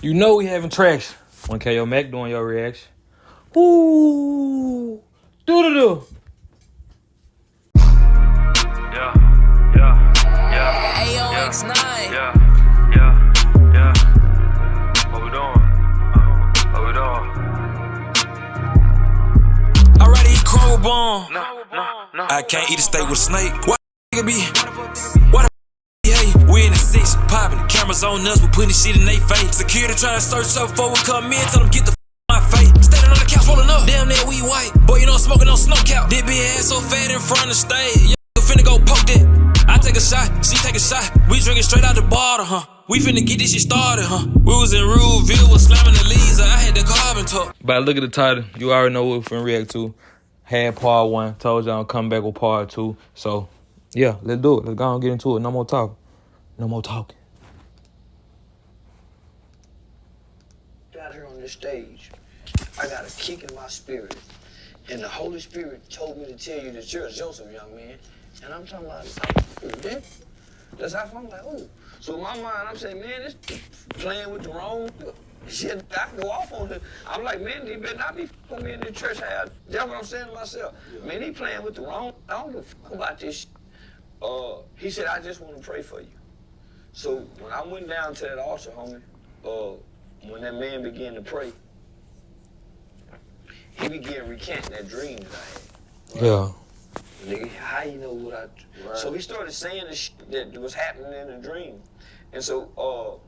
You know we having traction. When KO Mac doing your reaction. Ooh. Do. Yeah. AOX9. Yeah. What we doing? Already eat crow bone. No. I can't eat a steak with a snake. Why nigga be? Why the hey? We in the six, popping the cameras on us, we putting this shit in they face. Security trying to search up before we come in, tell them get the my face. Standing on the couch rolling up, damn that we white. Boy, you know I'm smoking on snow cap. This big ass so fat in front of the stage. You finna go poke that. I take a shot, she take a shot. We drinking straight out the bottle, huh? We finna get this shit started, huh? We was in Ruleville, was slamming the leaves, I had the carbon talk. But look at the title. You already know what we're finna react to. Had part 1. Told y'all I'll come back with part 2. So, yeah, let's do it. Let's go and get into it. No more talking. Out here on this stage, I got a kick in my spirit. And the Holy Spirit told me to tell you that you're a Joseph, young man. And I'm talking about, that's how I'm like, oh. So in my mind, I'm saying, man, this playing with the wrong shit. I can go off on it. I'm like, man, he better not be f***ing me in the church house. That's what I'm saying to myself. Man, he playing with the wrong, I don't give a fuck about this shit. He said, I just want to pray for you. So when I went down to that altar, homie, when that man began to pray, he began recanting that dream that I had. Yeah. Nigga, how you know what I... Right. So he started saying the shit that was happening in the dream. And so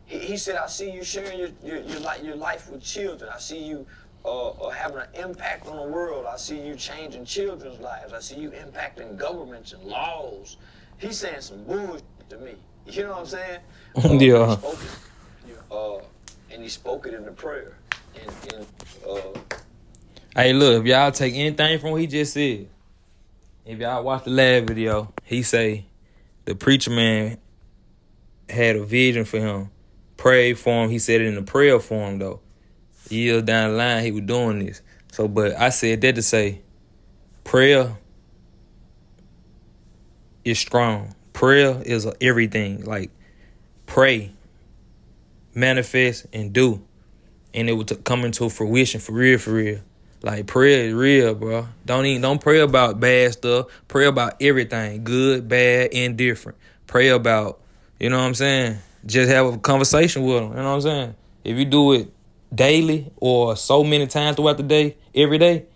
he said, I see you sharing your life with children. I see you having an impact on the world. I see you changing children's lives. I see you impacting governments and laws. He's saying some bullshit to me. You know what I'm saying? Yeah. And he spoke it in the prayer. Hey, look, if y'all take anything from what he just said, if y'all watch the last video, he say the preacher man had a vision for him, prayed for him. He said it in the prayer form, though. Years down the line, he was doing this. So, but I said that to say prayer is strong. Prayer is everything. Like, pray, manifest, and do. And it would come into fruition for real. Like, prayer is real, bro. Don't pray about bad stuff. Pray about everything, good, bad, indifferent. Pray about, you know what I'm saying? Just have a conversation with them, you know what I'm saying? If you do it daily or so many times throughout the day, every day,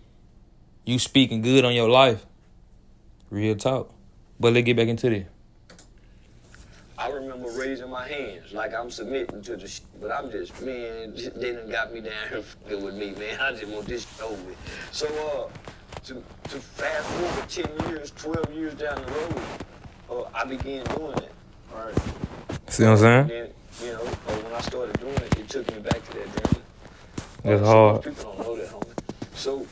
you speaking good on your life. Real talk. But let's get back into this. I remember raising my hands like I'm submitting to the shit, but I'm just, man, they done got me down here fucking with me, man. I just want this shit over with. So, to fast forward 10 years, 12 years down the road, I began doing that. All right. See what I'm saying? Then, you know, when I started doing it, it took me back to that dream. That's hard. People don't know that, homie. So,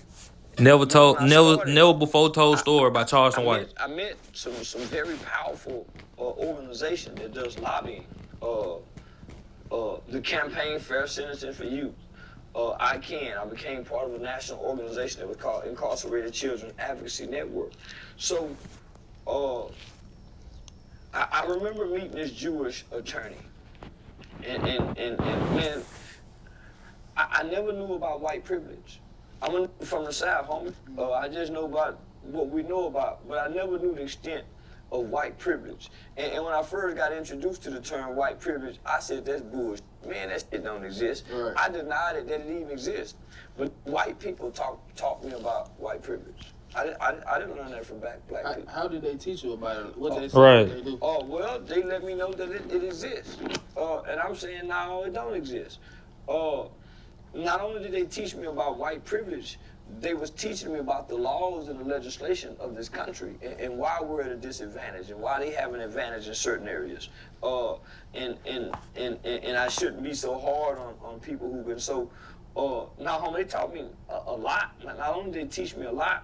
never before told story about Charleston White. I met some very powerful organization that does lobbying. The Campaign Fair Sentencing for Youth. I became part of a national organization that was called Incarcerated Children Advocacy Network. So, I remember meeting this Jewish attorney, and man, I never knew about white privilege. I'm from the South, homie. I just know about what we know about, but I never knew the extent of white privilege. And when I first got introduced to the term white privilege, I said, that's bullshit. Man, that shit don't exist. Right. I denied it that it even exists. But white people taught me about white privilege. I didn't learn that from black people. How did they teach you about it? What they say they do? Oh, well, they let me know that it exists. And I'm saying, no, it don't exist. Not only did they teach me about white privilege, they was teaching me about the laws and the legislation of this country and why we're at a disadvantage and why they have an advantage in certain areas. And I shouldn't be so hard on people who've been so. Now, homie, they taught me a lot. Not only did they teach me a lot,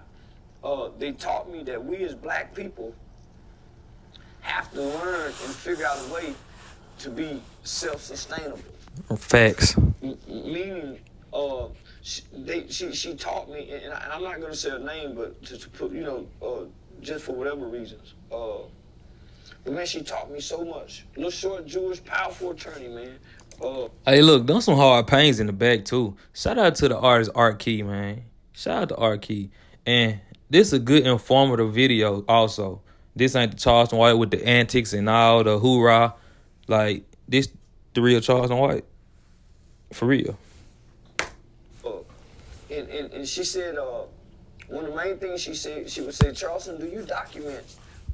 they taught me that we as black people have to learn and figure out a way to be self-sustainable. Facts. Meaning, she taught me, and I'm not going to say her name, but to put, you know, just for whatever reasons. But man, she taught me so much. Little short Jewish powerful attorney, man. Hey, look, done some hard pains in the back, too. Shout out to the artist Art Key, man. Shout out to Art Key. And this is a good informative video, also. This ain't the Charleston White with the antics and all the hoorah. Like, this the real Charleston White. For real. And she said, one of the main things she would say, Charleston, do you document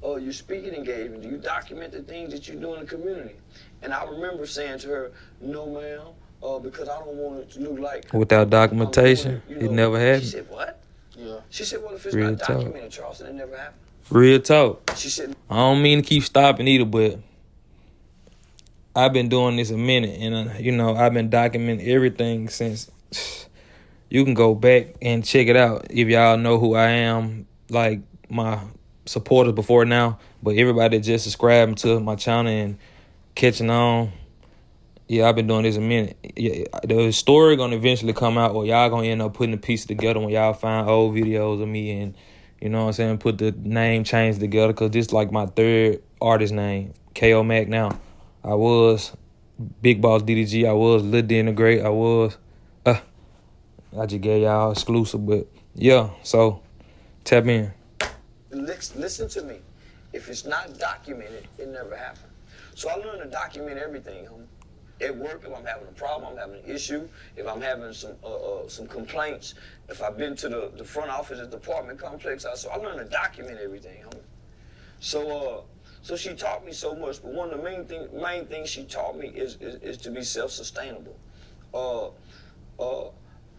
your speaking engagement? Do you document the things that you do in the community? And I remember saying to her, no, ma'am, because I don't want it to look like... Without documentation, it never happened. She said, what? Yeah. She said, well, if it's Real not talk. documented, Charleston, it never happened. Real talk. She said... I don't mean to keep stopping either, but I've been doing this a minute, and I've been documenting everything since. You can go back and check it out if y'all know who I am, like my supporters before now. But everybody just subscribing to my channel and catching on. Yeah, I've been doing this a minute. Yeah, the story gonna eventually come out, or y'all gonna end up putting the pieces together when y'all find old videos of me and, you know what I'm saying, put the name change together, because this like my third artist name, K.O. Mac now. I was Big Boss DDG. I was Lil D and the Great. I was, I just gave y'all exclusive, but yeah, so tap in. Listen to me. If it's not documented, it never happened. So I learned to document everything, homie. At work, if I'm having a problem, I'm having an issue, if I'm having some complaints, if I've been to the front office at the apartment complex, so I learned to document everything, homie. So she taught me so much, but one of the main things she taught me is to be self-sustainable.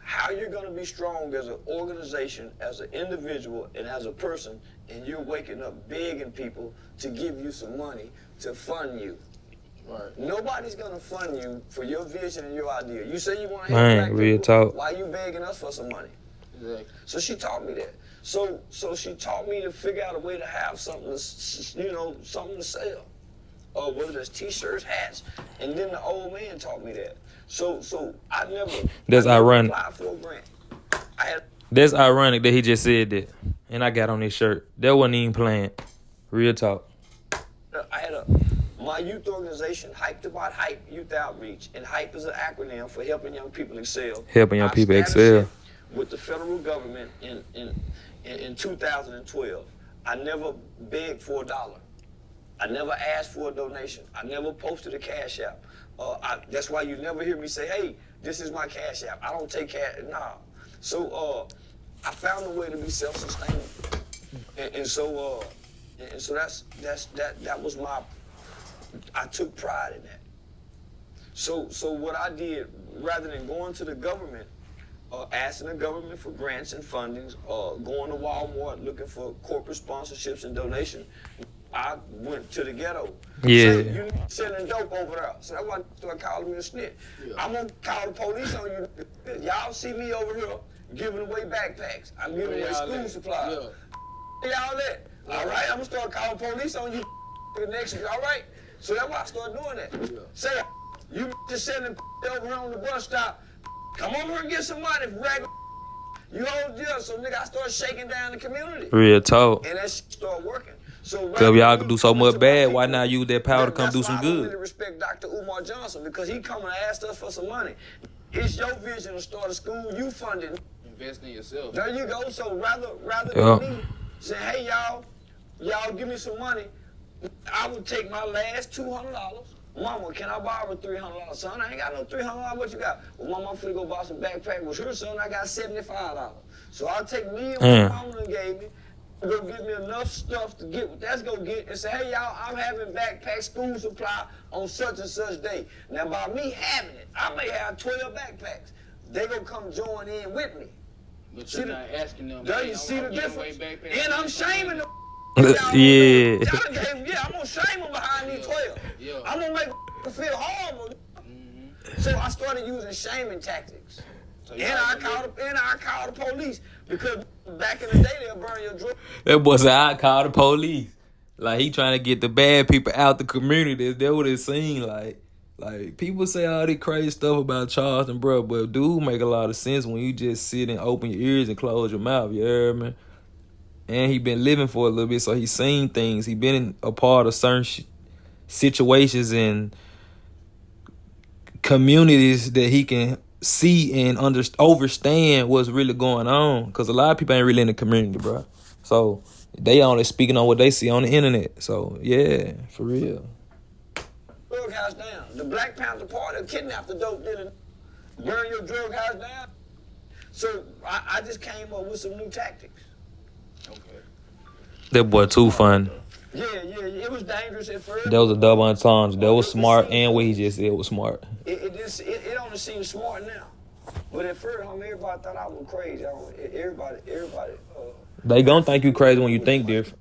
How you're gonna be strong as an organization, as an individual, and as a person, and you're waking up begging people to give you some money to fund you. Right. Nobody's gonna fund you for your vision and your idea. You say you want to help black real people, talk. why you begging us for some money? Exactly. So she taught me that. So she taught me to figure out a way to have something to, something to sell. Whether it's t-shirts, hats, and then the old man taught me that. So I never. That's ironic. Applied for a grant. That's ironic that he just said that, and I got on his shirt. That wasn't even planned. Real talk. I had my youth organization, Hyped About Hype Youth Outreach, and HYPE is an acronym for helping young people excel. Helping young people excel. With the federal government in 2012, I never begged for $1. I never asked for a donation. I never posted a cash app. That's why you never hear me say, "Hey, this is my cash app." I don't take cash. Nah. So I found a way to be self-sustainable, and so that was my. I took pride in that. So what I did, rather than going to the government, asking the government for grants and fundings, going to Walmart looking for corporate sponsorships and donations, I went to the ghetto. Yeah. So you selling dope over there. So that's why they started calling me a snitch. Yeah. I'm gonna call the police on you. Y'all see me over here giving away backpacks. I'm giving away school supplies. Yeah. Y'all that. All right, I'm gonna start calling police on you next year. All right. So that's why I started doing that. Yeah. Say, you just selling over here on the bus stop. Come over here and get some money for regular. You hold jail. So nigga, I started shaking down the community. Real talk. And that shit started working. So because y'all can do so much bad, why not use that power to come do some good? I really respect Dr. Umar Johnson, because he come and asked us for some money. It's your vision to start a school, you fund it. Invest in yourself. There you go. So rather than me say, hey, y'all give me some money, I would take my last $200. Mama, can I borrow $300? Son, I ain't got no $300. What you got? Well, mama, I'm finna go buy some backpack. Well, sure, son, I got $75. So I'll take me and what mama done gave me, go get me enough stuff to get what that's gonna get, and say, hey, y'all, I'm having backpack school supply on such and such day. Now, by me having it, I may have 12 backpacks. They gonna come join in with me. But you're not asking them. Do you see the difference? And I'm shaming them. Yeah. I'm gonna shame them behind these 12. Yeah. I'm gonna make them feel horrible. Mm-hmm. So I started using shaming tactics. So and I called the police, because back in the day they'll burn your drugs. That boy said I called the police. Like he trying to get the bad people out the community. That's what it seemed like. Like people say all this crazy stuff about Charleston, bro, but dude make a lot of sense when you just sit and open your ears and close your mouth. You heard me? And he been living for a little bit, so he seen things. He been a part of certain situations and communities that he can see and understand what's really going on. Because a lot of people ain't really in the community, bro. So they only speaking on what they see on the internet. So yeah, for real. Drug house down. The Black Panther Party kidnapped the dope dealer. Burn your drug house down. So I just came up with some new tactics. Okay. That boy too fun. Yeah. It was dangerous at first. That was a double entendre. That was It smart, seemed and what he foolish. just said was smart. It only seems smart now. But at first, everybody thought I was crazy. Everybody. They gonna think you crazy when you think different.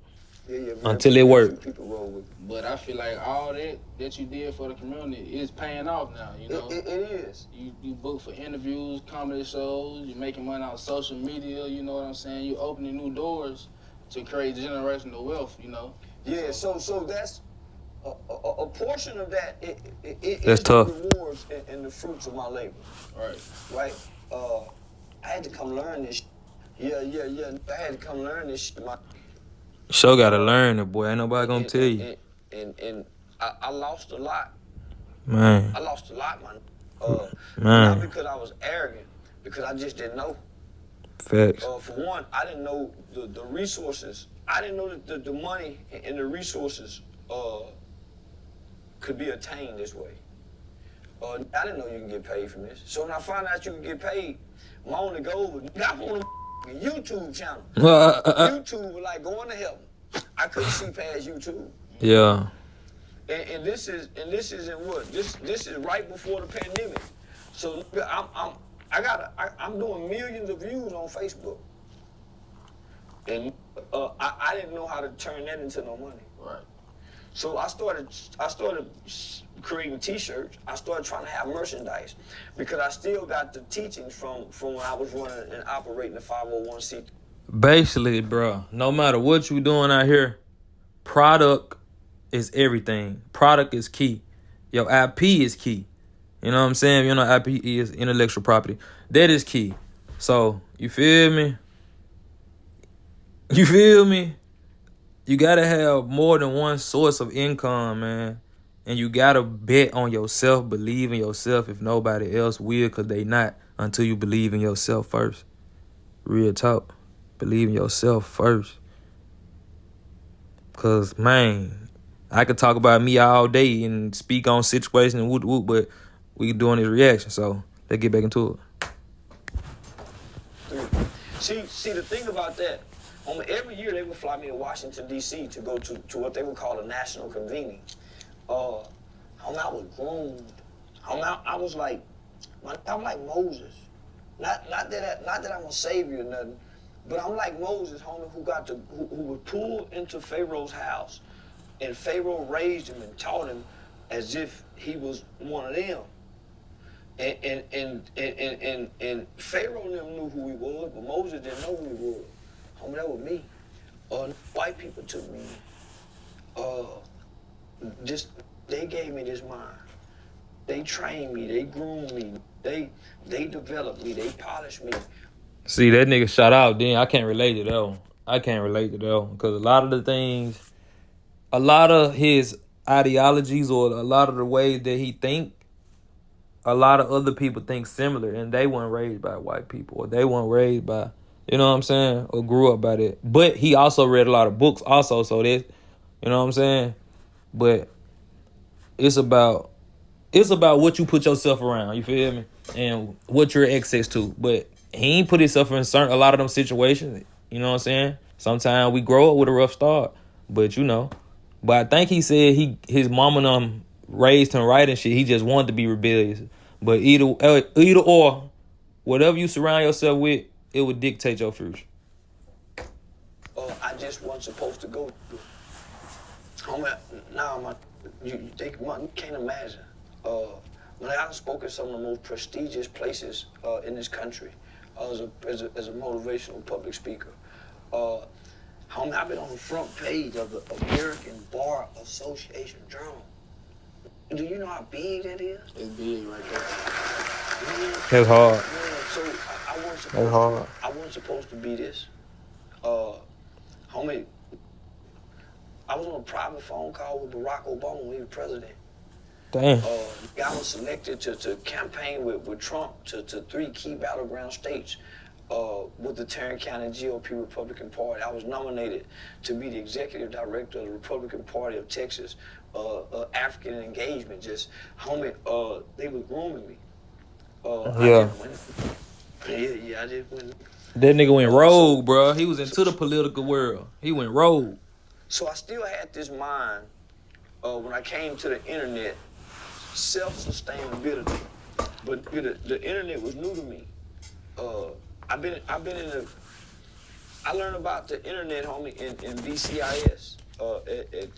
Yeah, Until it work. People roll with me. But I feel like all that you did for the community is paying off now, you know? It is. You book for interviews, comedy shows, you're making money on social media, you know what I'm saying? You opening new doors to create generational wealth, you know? Yeah, so that's a portion of that. It That's is tough. The rewards and the fruits of my labor. Right. I had to come learn this. Yeah. I had to come learn this. Show gotta learn it, boy. Ain't nobody gonna tell you. And I lost a lot. Man. I lost a lot, man. Man. Not because I was arrogant, because I just didn't know. Facts. For one, I didn't know the resources. I didn't know that the money and the resources could be attained this way. I didn't know you can get paid from this. So when I found out you can get paid, my only goal was I want a YouTube channel. YouTube was like going to heaven. I couldn't see past YouTube. Yeah. And this is in what? This is right before the pandemic. So I'm doing millions of views on Facebook. And I didn't know how to turn that into no money. Right. So I started creating T-shirts. I started trying to have merchandise because I still got the teachings from when I was running and operating the 501c. Basically, bro, no matter what you doing out here, product is everything. Product is key. Your IP is key. You know what I'm saying? You know, IP is intellectual property. That is key. So, you feel me? You feel me? You gotta have more than one source of income, man. And you gotta bet on yourself, believe in yourself if nobody else will, because they not until you believe in yourself first. Real talk. Believe in yourself first. Because, man, I could talk about me all day and speak on situations and whoop, but we doing this reaction, so let's get back into it. See, the thing about that, every year they would fly me to Washington, D.C. to go to what they would call a national convening. I was groomed. I was like Moses. Not that I'm a savior or nothing, but I'm like Moses, homie, who was pulled into Pharaoh's house, and Pharaoh raised him and taught him as if he was one of them. And Pharaoh never knew who he was, but Moses didn't know who he was. Homie, that was me. White people took me. They gave me this mind. They trained me. They groomed me. They developed me. They polished me. See, that nigga shot out. Then I can't relate to that one. Because a lot of the things, a lot of his ideologies or a lot of the ways that he think, a lot of other people think similar, and they weren't raised by white people, or they weren't raised by, you know what I'm saying, or grew up by that. But he also read a lot of books also, so that, you know what I'm saying? But it's about what you put yourself around, you feel me? And what you're access to. But he ain't put himself in a lot of them situations, you know what I'm saying? Sometimes we grow up with a rough start, but you know. But I think he said his mama and them raised him right and shit. He just wanted to be rebellious. But either or, whatever you surround yourself with, it would dictate your future. I just wasn't supposed to go. Homie, now you can't imagine. When I spoke at some of the most prestigious places in this country, as a motivational public speaker, homie, I've been on the front page of the American Bar Association Journal. Do you know how big that is? It's big right there. Man, That's hard. Man, so I wasn't supposed That's hard. I wasn't supposed to be this. Homie, I was on a private phone call with Barack Obama when he was president. Damn. I was selected to campaign with Trump to 3 key battleground states with the Tarrant County GOP Republican Party. I was nominated to be the executive director of the Republican Party of Texas, African engagement. Just, homie, they was grooming me. Yeah. I did win. That nigga went rogue, bro. He was into the political world. He went rogue. So I still had this mind when I came to the internet, self-sustainability. But the internet was new to me. I've been in the. I learned about the internet, homie, in BCIS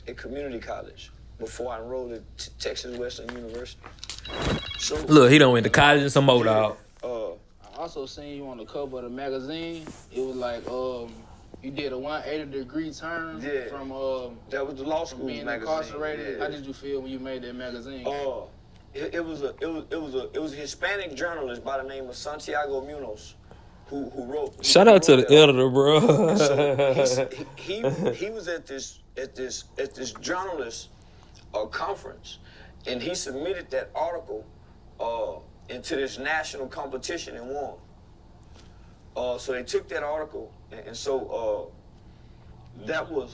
at community college before I enrolled at Texas Western University. So Look, he done went to college and some more, dog. I also seen you on the cover of the magazine. It was like you did a 180-degree turn from that was the law school being magazine. incarcerated. How did you feel when you made that magazine? It was a Hispanic journalist by the name of Santiago Munoz who wrote. Shout out to the editor, bro. So he was at this journalist conference, and he submitted that article into this national competition and won. So they took that article, and so that was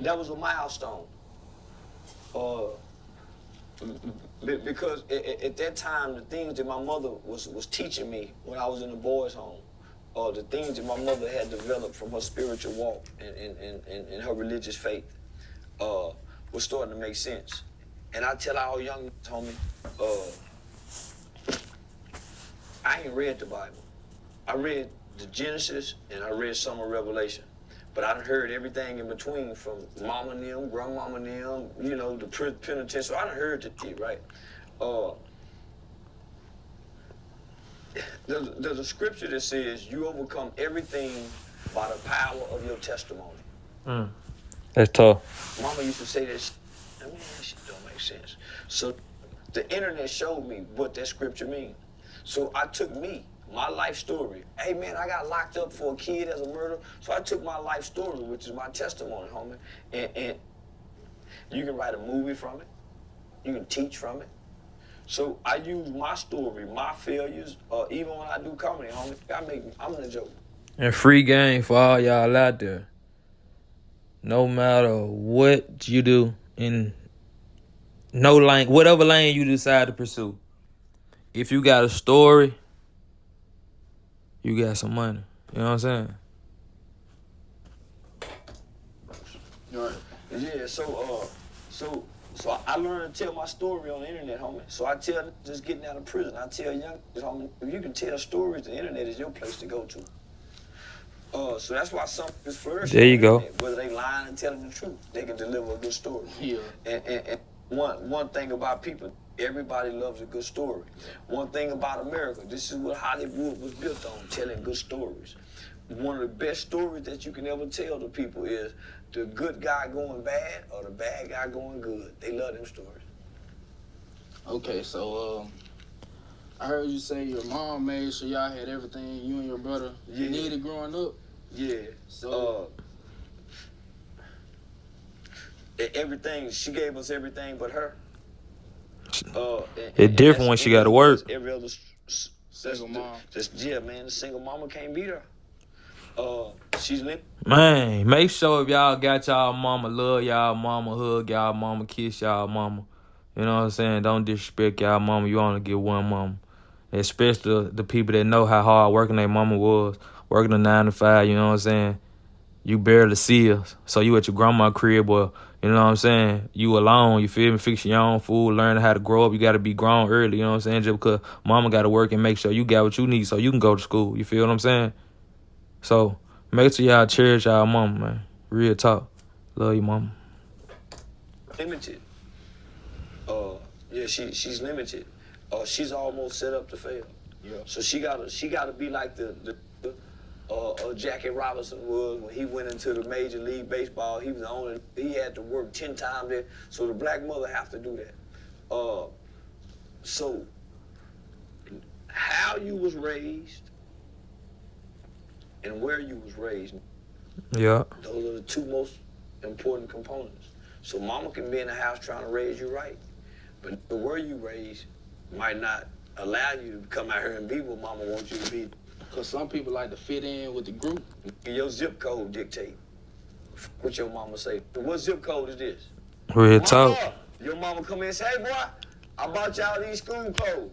a milestone. Because at that time, the things that my mother was teaching me when I was in the boys' home, the things that my mother had developed from her spiritual walk and her religious faith, was starting to make sense. And I tell our young homie, I ain't read the Bible. I read the Genesis and I read some of Revelation. But I done heard everything in between from mama and them, grandmama and them, you know, the penitentiary. So I done heard the tea, right? There's a scripture that says you overcome everything by the power of your testimony. That's tough. Mama used to say this. I mean, that shit don't make sense. So the internet showed me what that scripture means. So I took my life story. Hey man, I got locked up for a kid as a murder. So I took my life story, which is my testimony, homie, and you can write a movie from it. You can teach from it. So I use my story, my failures, even when I do comedy, homie, I'm in a joke. And free game for all y'all out there. No matter what you do in no lane, whatever lane you decide to pursue, if you got a story, you got some money. You know what I'm saying? Right. Yeah, so I learned to tell my story on the internet, homie. So I tell just getting out of prison, I tell young homie, if you can tell stories, the internet is your place to go to. So that's why some is flourish. There you go. Whether they lying and telling the truth, they can deliver a good story. Yeah. And one thing about people, everybody loves a good story. One thing about America, this is what Hollywood was built on, telling good stories. One of the best stories that you can ever tell to people is the good guy going bad or the bad guy going good. They love them stories. Okay, so I heard you say your mom made sure y'all had everything you and your brother needed growing up. Yeah. So everything, she gave us everything but her. It's different when she got to work. Every other single mom. Man, the single mama can't beat her. She's lit. Man, make sure if y'all got y'all mama, love y'all mama, hug y'all mama, kiss y'all mama. You know what I'm saying? Don't disrespect y'all mama. You only get one mama. Especially the people that know how hard working their mama was. Working a 9 to 5, you know what I'm saying? You barely see her. So you at your grandma's crib, or you know what I'm saying? You alone, you feel me? Fixing your own food, learning how to grow up. You got to be grown early, you know what I'm saying? Just because mama got to work and make sure you got what you need so you can go to school. You feel what I'm saying? So make sure y'all cherish y'all mama, man. Real talk. Love your mama. Limited. Yeah, she's limited. She's almost set up to fail. Yeah. So she gotta be like the Jackie Robinson was when he went into the Major League Baseball. He was the only. He had to work 10 times there. So the black mother have to do that. So how you was raised and where you was raised. Yeah. Those are the 2 most important components. So mama can be in the house trying to raise you right. But the where you raised might not allow you to come out here and be what mama wants you to be. Because some people like to fit in with the group. Your zip code dictate what your mama say. What zip code is this? Real talk. Mama, your mama come in and say, hey boy, I bought y'all these school clothes.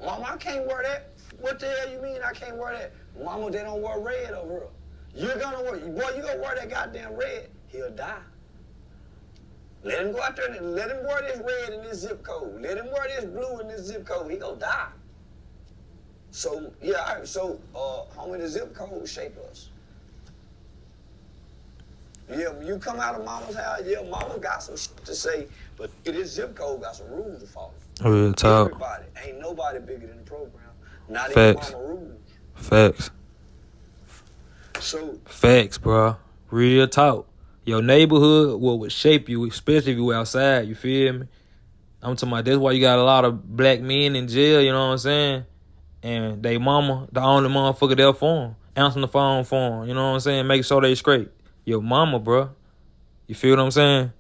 Mama, I can't wear that. What the hell you mean I can't wear that? Mama, they don't wear red over here. You're gonna wear, boy, you gonna wear that goddamn red, he'll die. Let him go out there and let him wear this red in this zip code. Let him wear this blue in this zip code. He gonna die. So, yeah, homie, the zip code shape us. Yeah, when you come out of mama's house, yeah, mama got some shit to say, but this zip code got some rules to follow. Real talk. Everybody, ain't nobody bigger than the program. Not Facts. even mama rules. Facts. So, Facts, bro. Real talk. Your neighborhood would shape you, especially if you outside, you feel me? I'm talking about that's why you got a lot of black men in jail, you know what I'm saying? And they mama, the only motherfucker there for them. Answering the phone for them, you know what I'm saying? Make sure they straight. Your mama, bro. You feel what I'm saying?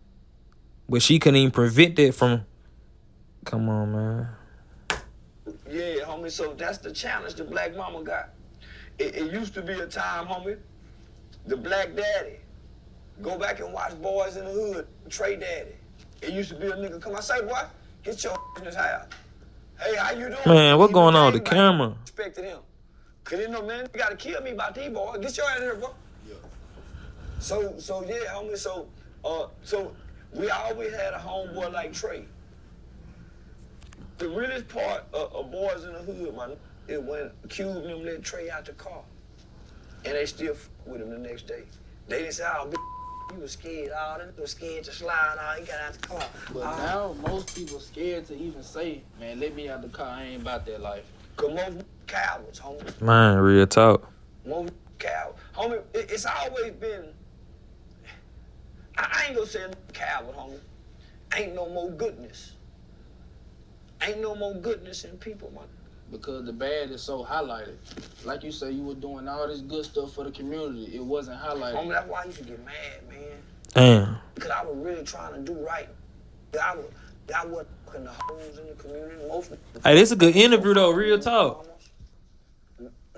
But she couldn't even prevent that from... Come on, man. yeah, homie, so that's the challenge the black mama got. It used to be a time, homie, the black daddy. Go back and watch Boys in the Hood, Trey Daddy. It used to be a nigga come out, say, boy, get your in this house. Hey, how you doing? Man, what going on with the Everybody camera? respected him. Cause you know, man, you gotta kill me about these boys. Get your ass in here, bro. Yeah. So yeah, homie, so we always had a homeboy like Trey. The realest part of Boys in the Hood, man, is when Cube and them let Trey out the car. And they still with him the next day. They didn't say, oh, you was scared. Oh, they was scared to slide. Oh, he got out the car. But now most people scared to even say, man, let me out the car. I ain't about that life. Cause most cowards, homie. Man, real talk. Most cowards. Homie, it's always been, I ain't gonna say coward, homie. Ain't no more goodness. Ain't no more goodness in people, man. Because the bad is so highlighted. Like you say, you were doing all this good stuff for the community. It wasn't highlighted. Homie, that's why I used to get mad, man. Damn. Because I was really trying to do right. I was fucking the hoes in the community. Most Hey, this is a good interview, though. Real talk.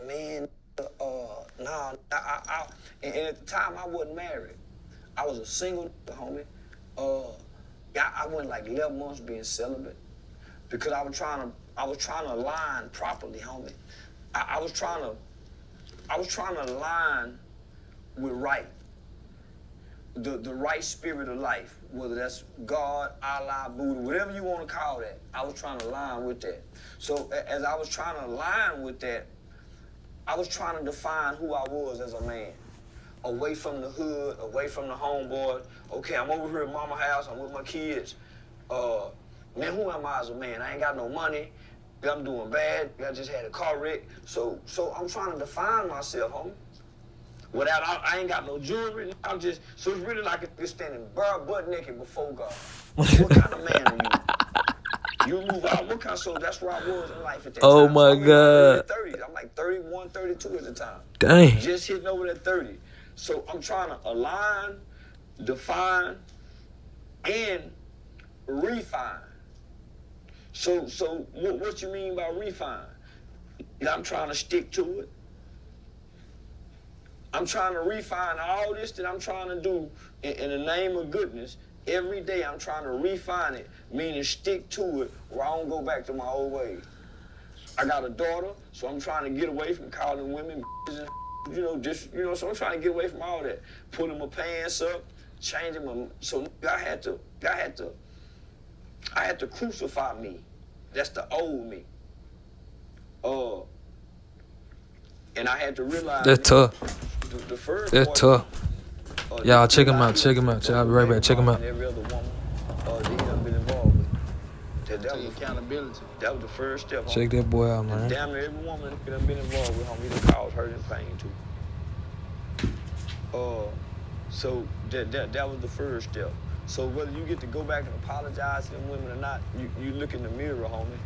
Man, nah, and at the time I wasn't married. I was a single homie. I went like 11 months being celibate because I was trying to align properly, homie. I was trying to align with right. The right spirit of life, whether that's God, Allah, Buddha, whatever you want to call that. I was trying to align with that. So as I was trying to align with that, I was trying to define who I was as a man. Away from the hood, away from the homeboy. Okay, I'm over here at mama's house, I'm with my kids. Man, who am I as a man? I ain't got no money. I'm doing bad. I just had a car wreck. So I'm trying to define myself, homie. Without, I ain't got no jewelry. So it's really like you're standing butt naked before God. What kind of man are you? You move out, what kind of, so that's where I was in life at that time. Oh my So I'm in God. my early 30s. I'm like 31, 32 at the time. Dang. Just hitting over that 30. So I'm trying to align, define, and refine. So what you mean by refine? I'm trying to stick to it. I'm trying to refine all this that I'm trying to do in the name of goodness. Every day I'm trying to refine it, meaning stick to it where I don't go back to my old ways. I got a daughter, so I'm trying to get away from calling women and so I'm trying to get away from all that. Putting my pants up, changing my, so I had to crucify me. That's the old me. And I had to realize That's tough. The first That's part, tough. Y'all check him out. Check him out. I'll be right back. Check him out. Every other woman that he done been involved with. That Take was accountability. that was the first step. Check that boy out, man. Damn near every woman that done been involved with, homie, that caused hurt and pain too. So that was the first step. So whether you get to go back and apologize to them women or not, you look in the mirror, homie,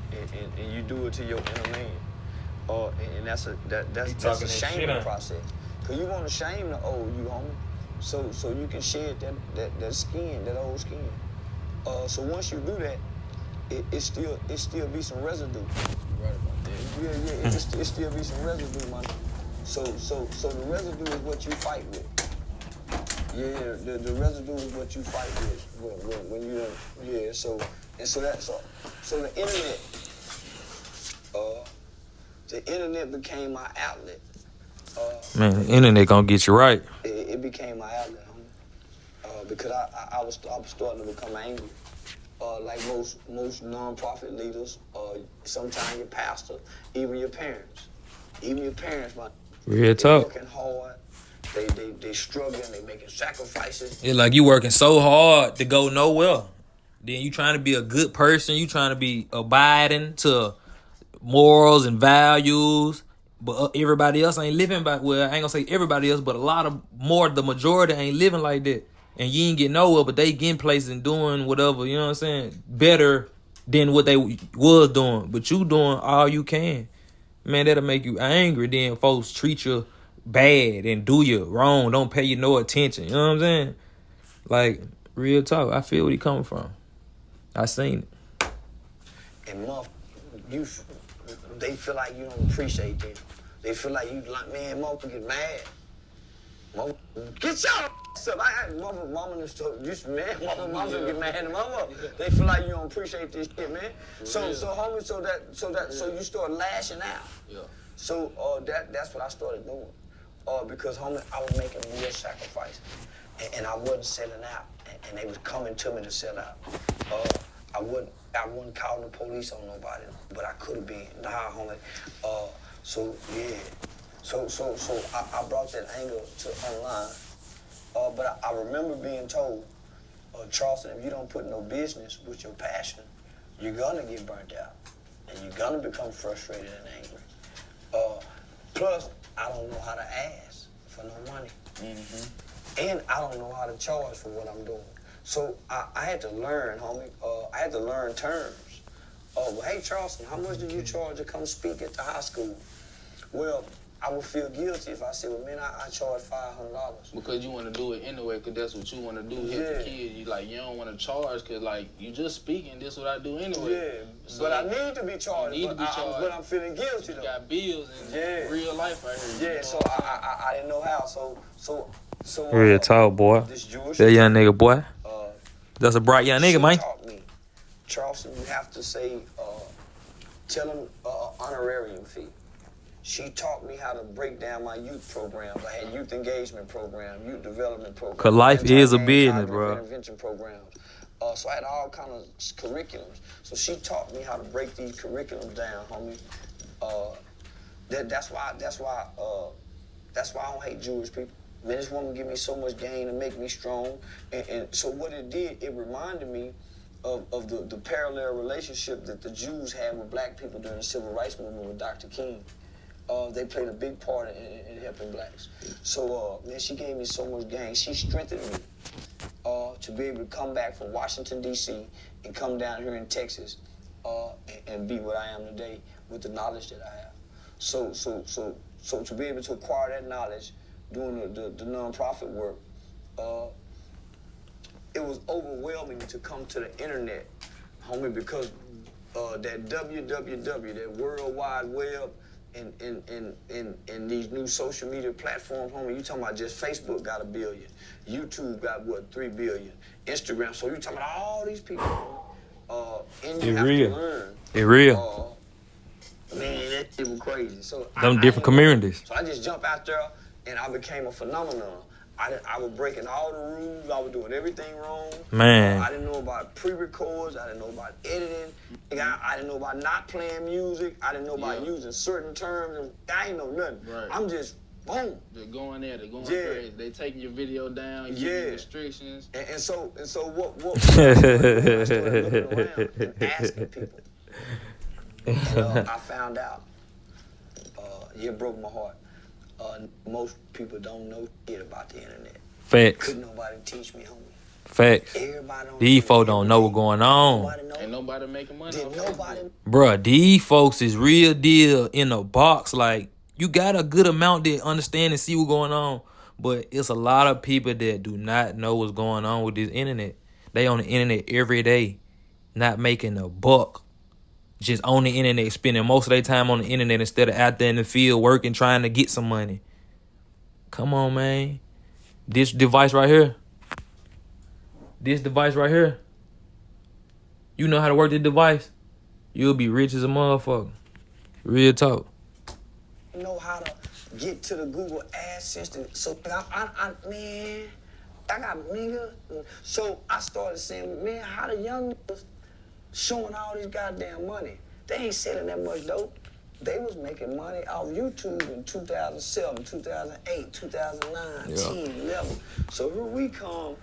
and you do it to your inner man. And that's a shaming process. Cause you want to shame the old you, homie. so you can shed that skin, that old skin. So once you do that, it still be some residue. You're right about that. Yeah, it still be some residue, man. So the residue is what you fight with. Yeah, the residue is what you fight with when you yeah. So the internet, became my outlet. Man, the internet gonna get you right. It became my outlet, homie. Because I was starting to become angry. Like most non-profit leaders, sometimes your pastor, even your parents, man. Real talk. They working hard. They struggling. They making sacrifices. It's like you working so hard to go nowhere. Then you trying to be a good person. You trying to be abiding to morals and values. But everybody else ain't living by, well, I ain't gonna say everybody else, but the majority ain't living like that. And you ain't getting nowhere, but they getting places and doing whatever, you know what I'm saying? Better than what they was doing. But you doing all you can. Man, that'll make you angry. Then folks treat you bad and do you wrong. Don't pay you no attention. You know what I'm saying? Like, real talk. I feel where he coming from. I seen it. And they feel like you don't appreciate them. They feel like you like, man, motherfucker get mad. Motherfucker, get your ass up. Mama and stuff. Mama get mad at mama. They feel like you don't appreciate this shit, man. So homie, so you start lashing out. Yeah. So that's what I started doing. Because homie, I was making real sacrifice, and I wasn't selling out, and they was coming to me to sell out. I wasn't calling the police on nobody, but I could have been. Nah, homie. So I brought that anger to online. But I remember being told, Charleston, if you don't put no business with your passion, you're gonna get burnt out, and you're gonna become frustrated and angry. Plus, I don't know how to ask for no money, and I don't know how to charge for what I'm doing. So I had to learn, homie. I had to learn terms. Well, hey, Charleston, how much do you charge to come speak at the high school? Well, I would feel guilty if I said, well, man, I charge $500. Because you want to do it anyway, because that's what you want to do. Hit the kid. You don't want to charge because, you just speaking. This is what I do anyway. Yeah, so but I need to be charged. But I'm feeling guilty, though. You got bills and real life out here. Yeah, so I didn't know how. So Real talk, boy. This Jewish that young nigga, boy. That's a bright young nigga, man. Taught me, Charleston, you have to say, tell him honorarium fee. She taught me how to break down my youth programs. I had youth engagement program, youth development program. Cause life is a business, bro. Intervention programs. So I had all kind of curriculums. So she taught me how to break these curriculums down, homie. That's why I don't hate Jewish people. Man, this woman give me so much gain and make me strong. And so what it did, it reminded me of the parallel relationship that the Jews had with black people during the Civil Rights Movement with Dr. King. They played a big part in helping blacks. So, man, she gave me so much gain. She strengthened me to be able to come back from Washington, D.C. and come down here in Texas and be what I am today with the knowledge that I have. So to be able to acquire that knowledge, doing the nonprofit work, it was overwhelming to come to the internet, homie, because that www, that World Wide Web, and these new social media platforms, homie, you talking about just Facebook got 1 billion, YouTube got 3 billion, Instagram, so you talking about all these people, and you have to learn. It real. Man, that shit was crazy. So them different communities. So I just jumped out there and I became a phenomenon. I was breaking all the rules. I was doing everything wrong. Man. I didn't know about pre-records. I didn't know about editing. I didn't know about not playing music. I didn't know about using certain terms. And I ain't know nothing. Right. I'm just, boom. They're going there. They're going crazy. They taking your video down. Giving you restrictions. And so what I started looking around and asking people. And I found out. It broke my heart. Most people don't know shit about the internet. Facts. Couldn't nobody teach me, homie. Facts. Everybody don't These folks don't know what's going on. Ain't nobody making money. Bruh, these folks is real deal in a box. Like, you got a good amount that understand and see what's going on. But it's a lot of people that do not know what's going on with this internet. They on the internet every day, not making a buck. Just on the internet, spending most of their time on the internet instead of out there in the field working, trying to get some money. Come on, man. This device right here. You know how to work this device? You'll be rich as a motherfucker. Real talk. Know how to get to the Google Ads system. So man, I got nigga. So I started saying, man, how the young niggas showing all this goddamn money? They ain't selling that much dope. They was making money off YouTube in 2007, 2008, 2009, 10, 11. So here we come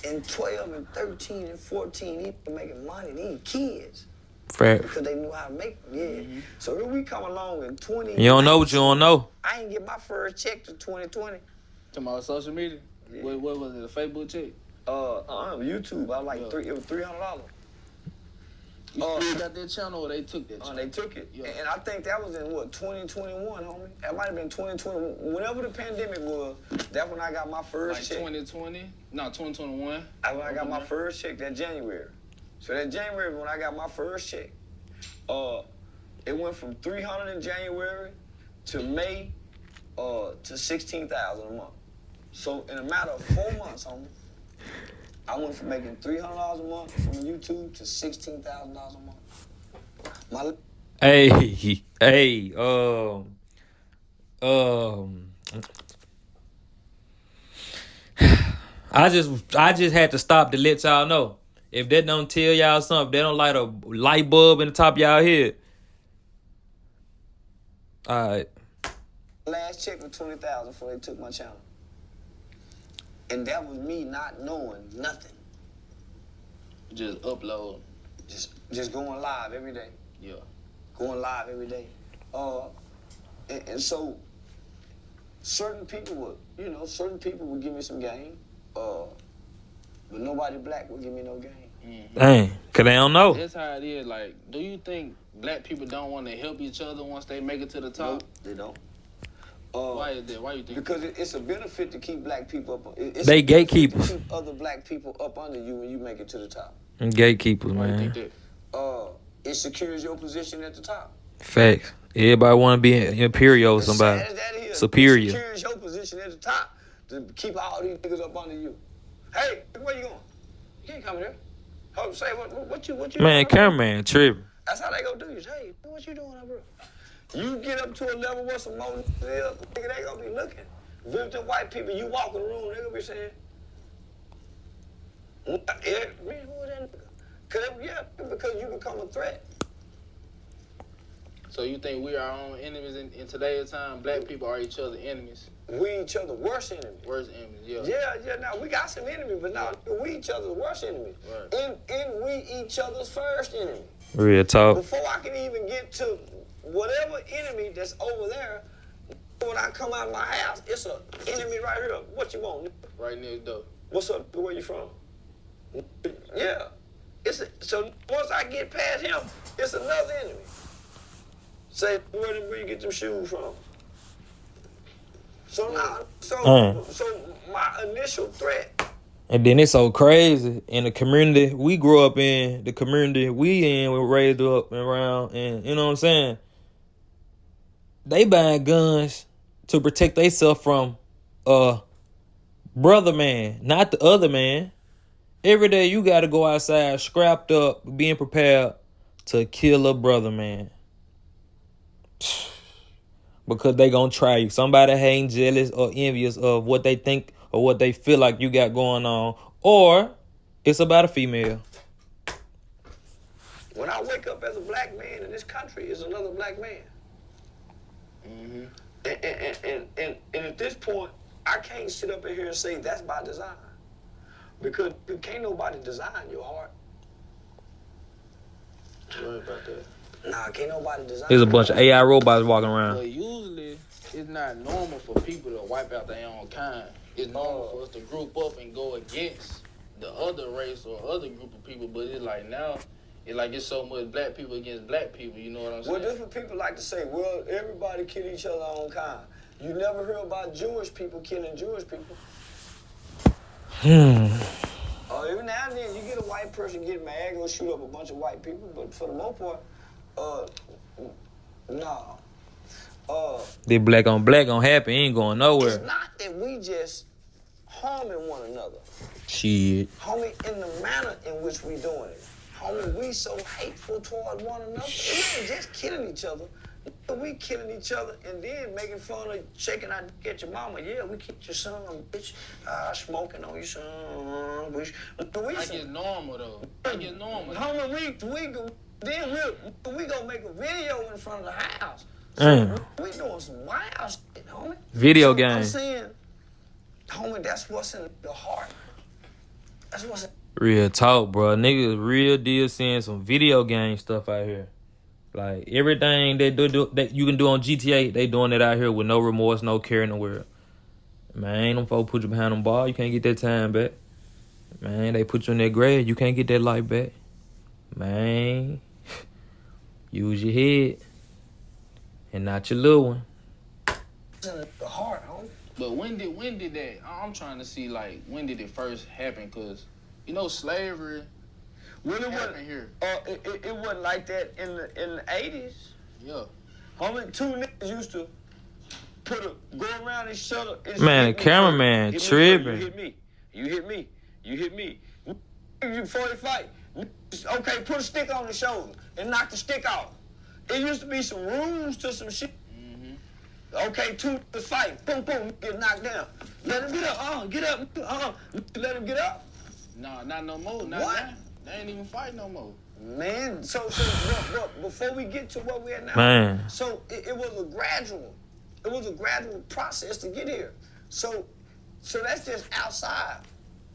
in 12 and 13 and 14, these people making money, these kids. Fact. Because they knew how to make it, yeah. So here we come along in 20. You don't know what you don't know. I ain't get my first check till 2020. Talking about social media? Yeah. What was it, a Facebook check? YouTube. I was like, it was $300. You still got that channel or they took that channel? They took it. Yeah. And I think that was in, 2021, homie? That might have been 2020. Whenever the pandemic was, that's when I got my first check. 2020? No, 2021. That's when I got my first check, that January. So that January when I got my first check. It went from $300 in January to May to $16,000 a month. So in a matter of 4 months, homie, I went from making $300 a month from YouTube to $16,000 a month. I just had to stop to let y'all know. If that don't tell y'all something, if they don't light a light bulb in the top of y'all head. All right. Last check was $20,000 before they took my channel. And that was me not knowing nothing. Just upload. Just going live every day. Yeah. Going live every day. And so certain people would give me some game. But nobody black would give me no game. Mm-hmm. Dang, cause they don't know. That's how it is. Like, do you think black people don't want to help each other once they make it to the top? Nope, they don't. Why is that? Why you think? Because it's a benefit to keep black people up. They gatekeepers. To keep other black people up under you when you make it to the top. And gatekeepers, Why man. you think that? It secures your position at the top. Facts. Everybody want to be inferior or somebody. As sad as that is, superior. It secures your position at the top to keep all these niggas up under you. Hey, where you going? You can't come here. Oh, say what you Man, doing, cameraman, tripping. That's how they gonna do you. Hey, what you doing, bro? You get up to a level where some more niggas is, nigga, they gonna be looking. Visiting white people, you walk in the room, they gonna be saying, yeah, man, who is that nigga? Because you become a threat. So you think we are our own enemies in today's time? Black people are each other's enemies. We each other worst enemies. Worst enemies, yeah. Yeah, now we got some enemies, but now we each other's worst enemies. Right. And we each other's first enemy. Real talk. Before I can even get to whatever enemy that's over there, when I come out of my house, it's an enemy right here. What you want? Right next door. What's up? Where you from? Yeah. So once I get past him, it's another enemy. Say, where you get them shoes from? So my initial threat. And then it's so crazy in the community we grew up in, the community we were raised up and around, and you know what I'm saying? They buying guns to protect themselves from brother man, not the other man. Every day you gotta go outside scrapped up, being prepared to kill a brother man. Because they gonna try you. Somebody ain't jealous or envious of what they think or what they feel like you got going on. Or it's about a female. When I wake up as a black man in this country, it's another black man. Mm-hmm. And at this point, I can't sit up in here and say that's by design. Because can't nobody design your heart. Sorry about that. Nah, can't nobody design. There's a bunch of AI robots walking around. But usually, it's not normal for people to wipe out their own kind. It's normal for us to group up and go against the other race or other group of people. But it's like now, it's so much black people against black people. You know what I'm saying? Well, different people like to say, well, everybody kill each other own kind. You never hear about Jewish people killing Jewish people. Every now and then you get a white person get mad, go shoot up a bunch of white people, but for the most part, nah. This black on happen, ain't going nowhere. It's not that we just harming one another. Shit. Homie, in the manner in which we doing it. Homie, we so hateful toward one another. We ain't just killing each other. We killing each other and then making fun of shaking our dick at your mama. Yeah, we kicked your son, bitch. Smoking on your son, bitch. Like it's normal though. Like it's normal. Homie, we gonna make a video in front of the house. Damn. We doing some wild shit, homie. Video so game. I'm saying, homie, that's what's in the heart. That's what's in. Real talk, bro. Niggas real deal seeing some video game stuff out here. Like, everything they do that you can do on GTA, they doing it out here with no remorse, no care in the world. Man, them folks put you behind them bars, you can't get that time back. Man, they put you in that grave, you can't get that life back. Man, use your head and not your little one. It's in the heart, homie. But when did that? I'm trying to see, like, when did it first happen? Cause you know slavery. When it happened wasn't here. It wasn't like that in the 80s. Yeah. Homie, two niggas used to go around each other. Man, the cameraman tripping. You hit me. You 45. Okay, put a stick on the shoulder and knock the stick off. It used to be some rules to some shit. Okay, two to fight. Boom, boom, get knocked down. Let him get up. Get up. Let him get up. Nah, not no more. Not What? now. They ain't even fight no more. Man, so look, before we get to where we're at now, Man. so it was a gradual process to get here. So that's just outside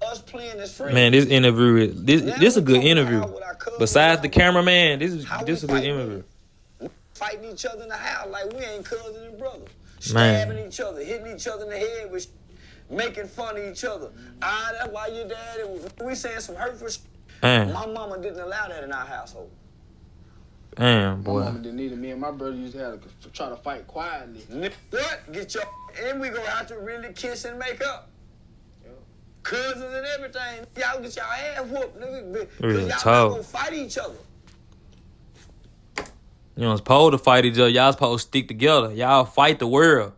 us playing as friends. Man, this interview, this a good interview. With our cousins, Besides the cameraman, this is how a we good fighting. interview. Fighting each other in the house like we ain't cousin and brother. Man. Stabbing each other, hitting each other in the head with making fun of each other. That's why your dad, we saying some hurtful shit. Damn. My mama didn't allow that in our household. Damn, My boy. mama didn't need it. Me and my brother used to have to try to fight quietly. What? Get your, and we gonna have to really kiss and make up. Cousins and everything. Y'all get y'all ass whooped, nigga. Real Y'all talk. not gonna fight each other. You know, supposed to fight each other. Y'all supposed to stick together. Y'all fight the world.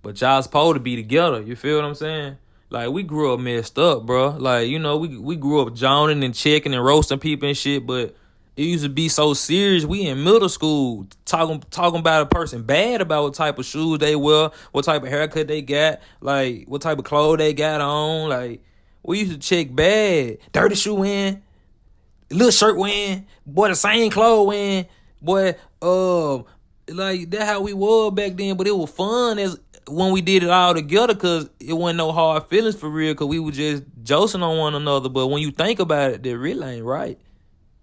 But y'all supposed to be together. You feel what I'm saying? Like, we grew up messed up, bro. Like, you know, we grew up joning and checking and roasting people and shit, but it used to be so serious. We in middle school talking about a person bad about what type of shoes they wear, what type of haircut they got, like, what type of clothes they got on. Like, we used to check bad. Dirty shoe in, little shirt wearing, boy, the same clothes wearing, boy, like, that how we were back then, but it was fun as when we did it all together, because it wasn't no hard feelings for real, because we were just joking on one another. But when you think about it, that really ain't right.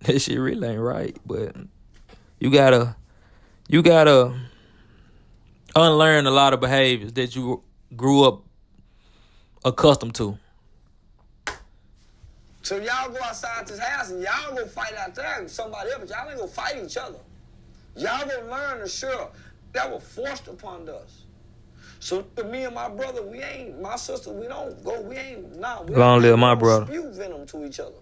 That shit really ain't right. But you gotta unlearn a lot of behaviors that you grew up accustomed to. So y'all go outside this house and y'all go fight out there with somebody else, but y'all ain't gonna fight each other. Y'all gonna learn to sure that was forced upon us. So me and my brother, my sister, we don't live my brother. Spew venom to each other.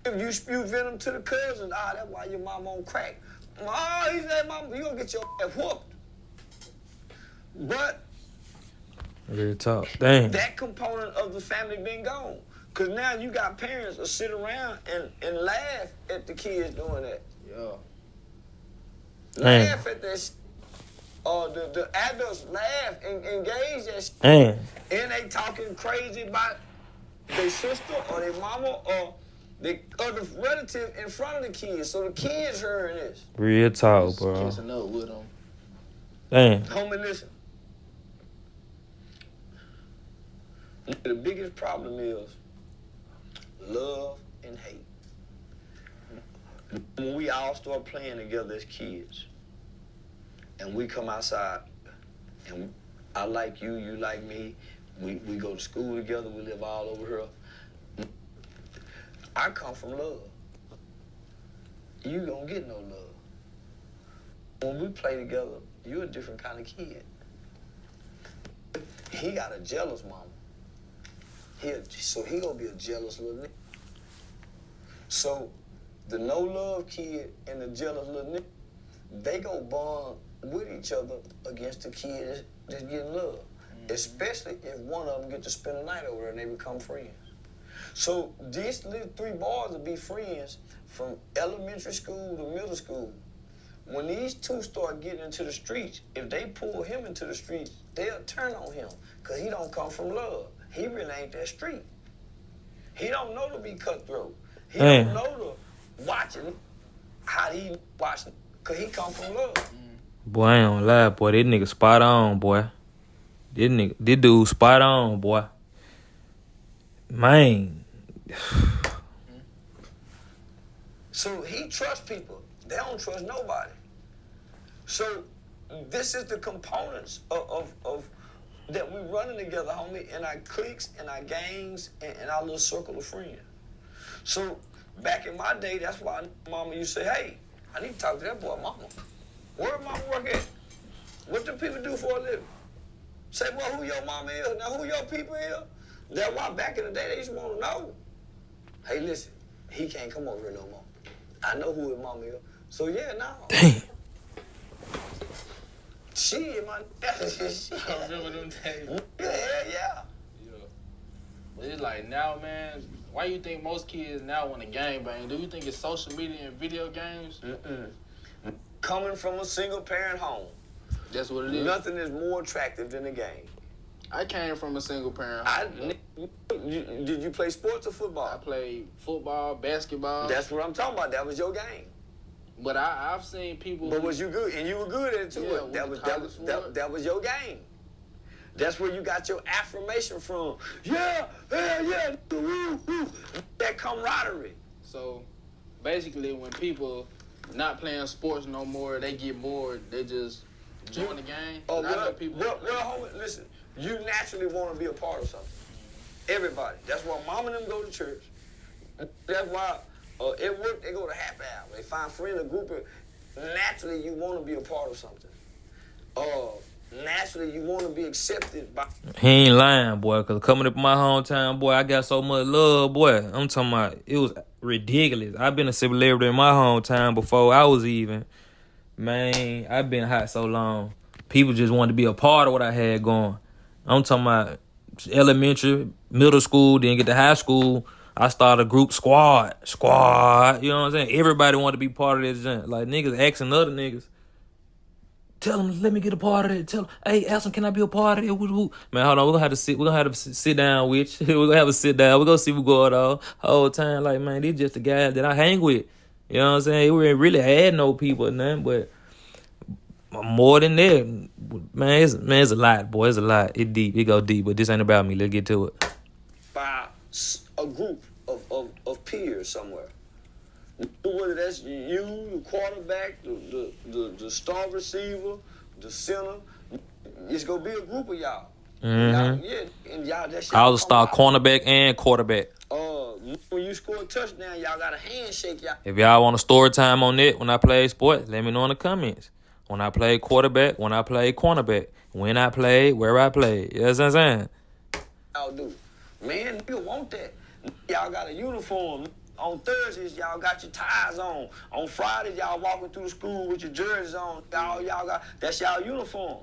If you spew venom to the cousins, that's why your mom on crack. He said, mom, you gonna get your ass whooped. But Real talk. Dang. that component of the family been gone. Cause now you got parents that sit around and laugh at the kids doing that. Yeah. Laugh at that. The adults laugh and engage that shit. Dang. And they talking crazy about their sister or their mama or the other relative in front of the kids. So the kids hearing this. Real talk, bro. Kissing up with them. Dang. Homie, listen. The biggest problem is love and hate. When we all start playing together as kids, and we come outside, and I like you, you like me, we go to school together, we live all over here. I come from love. You don't get no love. when we play together, you a different kind of kid. He got a jealous mama. So he gonna be a jealous little nigga. So the no love kid and the jealous little nigga, they go bond with each other against the kid that's getting love. Especially if one of them get to spend the night over there and they become friends. So these little 3 boys will be friends from elementary school to middle school. When these 2 start getting into the streets, if they pull him into the streets, they'll turn on him because he don't come from love. He really ain't that street. He don't know to be cutthroat. He don't know to watching how he watching because he come from love. Boy, I ain't gonna lie, boy. This nigga spot on, boy. This dude spot on, boy. Man. So he trusts people. They don't trust nobody. So this is the components of that we running together, homie, in our cliques, in our gangs, and our little circle of friends. So back in my day, that's why mama used to say, hey, I need to talk to that boy, mama. Where mama work at? What do people do for a living? Say, well, who your mama is? Now, who your people is? That's why back in the day, they used to want to know. Hey, listen, he can't come over here no more. I know who his mama is. So, yeah, now. Damn. Shit, man. Shit. I remember them days. Yeah. But it's like now, man, why you think most kids now want to gangbang? Do you think it's social media and video games? Coming from a single-parent home, That's what it is. nothing is more attractive than the game. I came from a single parent home. Did you play sports or I football? played football, basketball. That's what I'm talking about. That was your game. But I've seen people. But was you good? And you were good at it too. Yeah, That was your game. That's where you got your affirmation from. Yeah, woo, woo. That camaraderie. So basically, when people not playing sports no more, they get bored. They just join the game. Oh, And I know people. well, homie, listen. You naturally want to be a part of something. Everybody. That's why mom and them go to church. That's why at work they go to happy hour. They find friends, a group of. Naturally, you want to be a part of something. Naturally, you want to be accepted by. He ain't lying, boy, because coming up in my hometown, boy, I got so much love, boy. I'm talking about, it was ridiculous. I've been a celebrity in my hometown before I was even. Man, I've been hot so long. People just wanted to be a part of what I had going. I'm talking about elementary, middle school, then get to high school. I started a group squad. You know what I'm saying? Everybody wanted to be part of this. Like, niggas asking other niggas. Tell them, let me get a part of it. Tell them, hey, Alson, can I be a part of it? Man, hold on, we're gonna have to sit down with you. We're gonna have a sit down. We're gonna see what's going on. Whole time, like, man, these just the guys that I hang with. You know what I'm saying? We ain't really had no people or nothing, but more than that, man, it's a lot, boy. It's a lot. It deep. It go deep, but this ain't about me. Let's get to it. By a group of peers somewhere. Whether that's you, the quarterback, the star receiver, the center, it's gonna be a group of y'all. Y'all, and y'all, that's y'all. I was a star cornerback and quarterback. When you score a touchdown, y'all got a handshake, y'all. If y'all want a story time on it when I play sports, let me know in the comments. When I play quarterback, when I play cornerback, when I play, where I play. You know what I'm saying? Y'all do. Man, nigga want that. Y'all got a uniform. On Thursdays, y'all got your ties on. On Fridays, y'all walking through the school with your jerseys on. Y'all got, that's y'all uniform.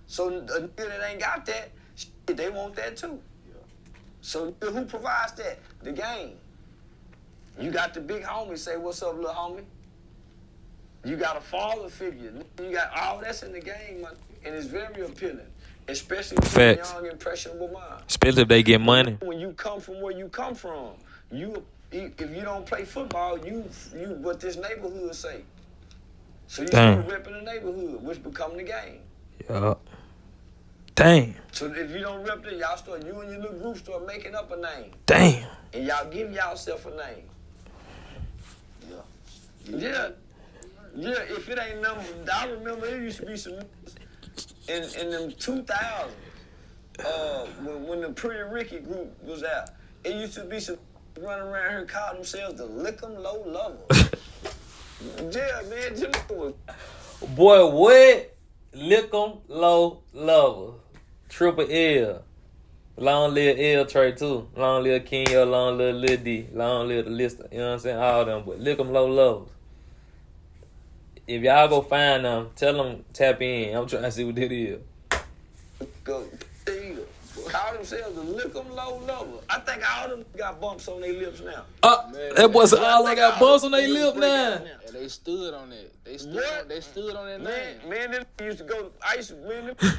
So a nigga that ain't got that, shit, they want that too. So who provides that? The game. You got the big homie say, what's up, little homie? You got a father figure. You got all that's in the game, man. And it's very appealing. Especially to a young, impressionable mind. Especially if they get money. When you come from where you come from, if you don't play football, you what this neighborhood say. So you start repping the neighborhood, which become the game. Yup. Damn. So if you don't rep it, y'all start, you and your little group start making up a name. Damn. And y'all give y'allself a name. Yeah, if it ain't number, I remember there used to be some in them 2000s, when the Pretty Ricky group was out, it used to be some running around here calling themselves the Lick 'em Low Lovers. Yeah, man, them was Boy, what? Lick 'em low lover. Triple L. Long live L Trey too. Long live Kenya, long live Lil D. Long live the lister. You know what I'm saying? All them. But lick 'em low lovers. If y'all go find them, tell them tap in. I'm trying to see what that is. Go, call themselves the Lick 'em Low Lover. I think all of them got bumps on their lips now. That boy said all I got bumps on their lip now. And they stood on that. They stood on that name. Man, them used to go. Them used to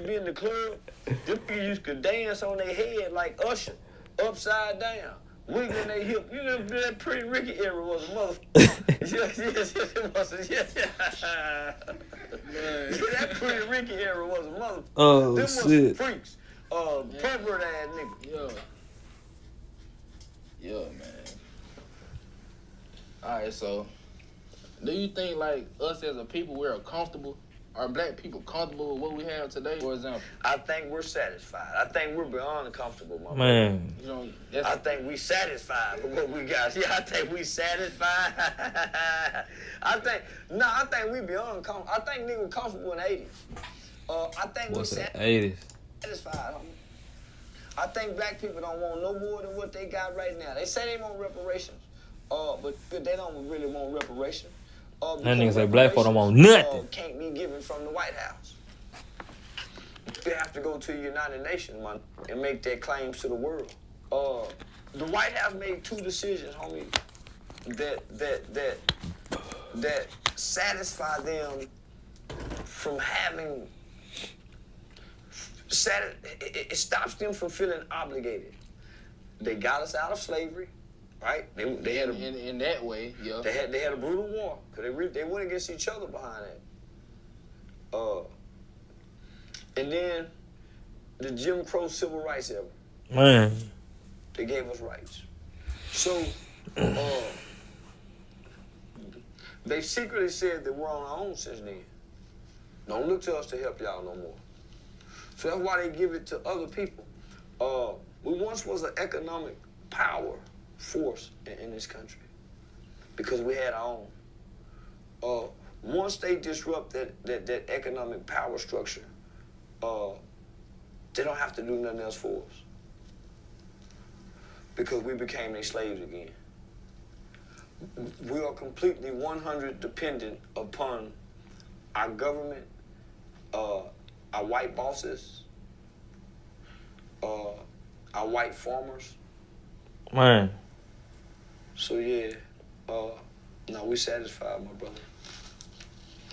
be in the club. Them used to dance on their head like Usher, upside down, wiggling their hip. You know that Pretty Ricky era was a motherfucker. yes, it was. Yeah, that Pretty Ricky era was a motherfucker. Oh, them shit. was freaks. Pervert ass nigga. Yeah, man. Alright, so do you think like us as a people we're comfortable? Are black people comfortable with what we have today? For example, I think we're satisfied. I think we're beyond comfortable, my Man. you know, I think we satisfied with what we got. Yeah, I think we satisfied. I think we beyond comfortable. I think niggas comfortable in the 80s. I think What's we that? 80s. satisfied, homie. I think black people don't want no more than what they got right now. They say they want reparations, but they don't really want reparations. That nigga say black folk don't want nothing. Can't be given from the White House. They have to go to the United Nations, man, and make their claims to the world. The White House made two decisions, homie, that satisfy them from having. It stops them from feeling obligated. They got us out of slavery, right? They had in that way, yeah. They had a brutal war because they went against each other behind that. And then the Jim Crow civil rights era. Man. They gave us rights. So they secretly said that we're on our own since then. Don't look to us to help y'all no more. So that's why they give it to other people. We once was an economic power force in this country because we had our own. Once they disrupt that economic power structure, they don't have to do nothing else for us because we became their slaves again. We are completely 100 dependent upon our government, our white bosses, our white farmers. Man. So yeah, no, we satisfied, my brother.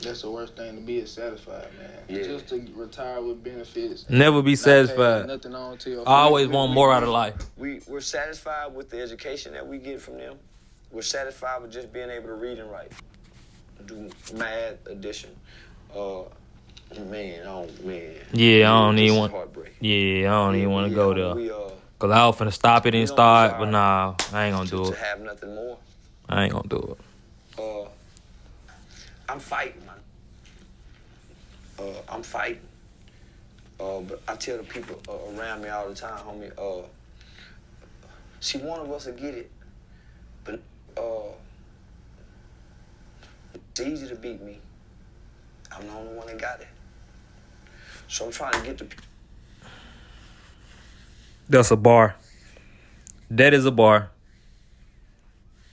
That's the worst thing to be is satisfied, man. Yeah. Just to retire with benefits. Never be satisfied. Nothing on to your I always want more out of life. We're satisfied with the education that we get from them. We're satisfied with just being able to read and write, do math, addition. Man. Yeah, I don't even want. Heartbreak. Yeah, I don't even want to go there. We, Cause I was finna stop it and start, desire but nah, I ain't gonna do to it. have nothing more. I ain't gonna do it. I'm fighting, man. I'm fighting. But I tell the people around me all the time, homie, see, one of us will get it, but it's easy to beat me. I'm the only one that got it. So I'm trying to get the people. That's a bar. That is a bar.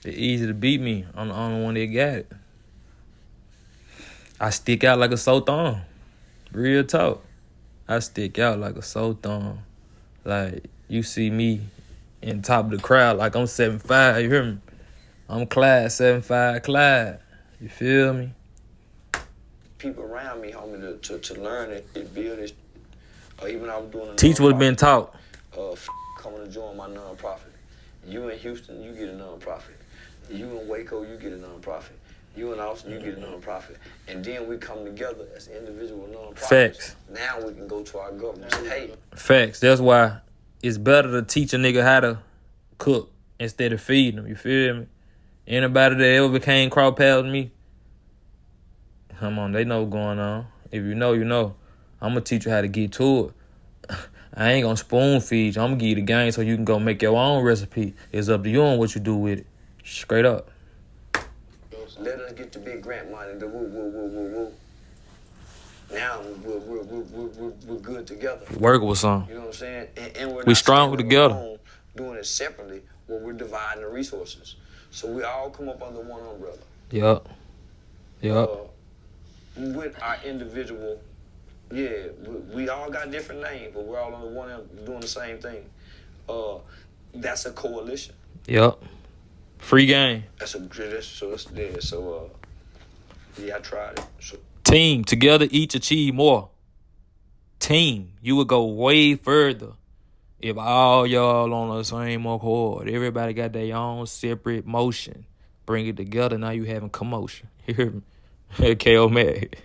It's easy to beat me. I'm the only one that got it. I stick out like a sore thumb. Real talk. I stick out like a sore thumb. Like, you see me in top of the crowd like I'm 7'5", you hear me? I'm Clyde, 7'5" Clyde. You feel me? People around me, homie, to learn it, build it. Even I was doing a Teach what's been taught. Coming to join my nonprofit. You in Houston, you get a nonprofit. You in Waco, you get a nonprofit. You in Austin, you get a nonprofit. And then we come together as individual nonprofits. Facts. Now we can go to our government and say, hey. Facts. That's why it's better to teach a nigga how to cook instead of feeding him. You feel me? Anybody that ever became cross paths with me, come on, they know what's going on. If you know, you know. I'm going to teach you how to get to it. I ain't going to spoon feed you. I'm going to give you the game so you can go make your own recipe. It's up to you on what you do with it. Straight up. Let us get the big grant money, the woo. Now we're good together. Work with some. You know what I'm saying? And we're We not stronger standing together. alone doing it separately, where we're dividing the resources. So we all come up under one umbrella. Yup. With our individual, we all got different names, but we're all under one doing the same thing. That's a coalition. Yup. Free game. I tried it. So, Team. Together each achieve more. Team. You would go way further if all y'all on the same accord. Everybody got their own separate motion. Bring it together. Now you having commotion. You hear me? K.O. Mag.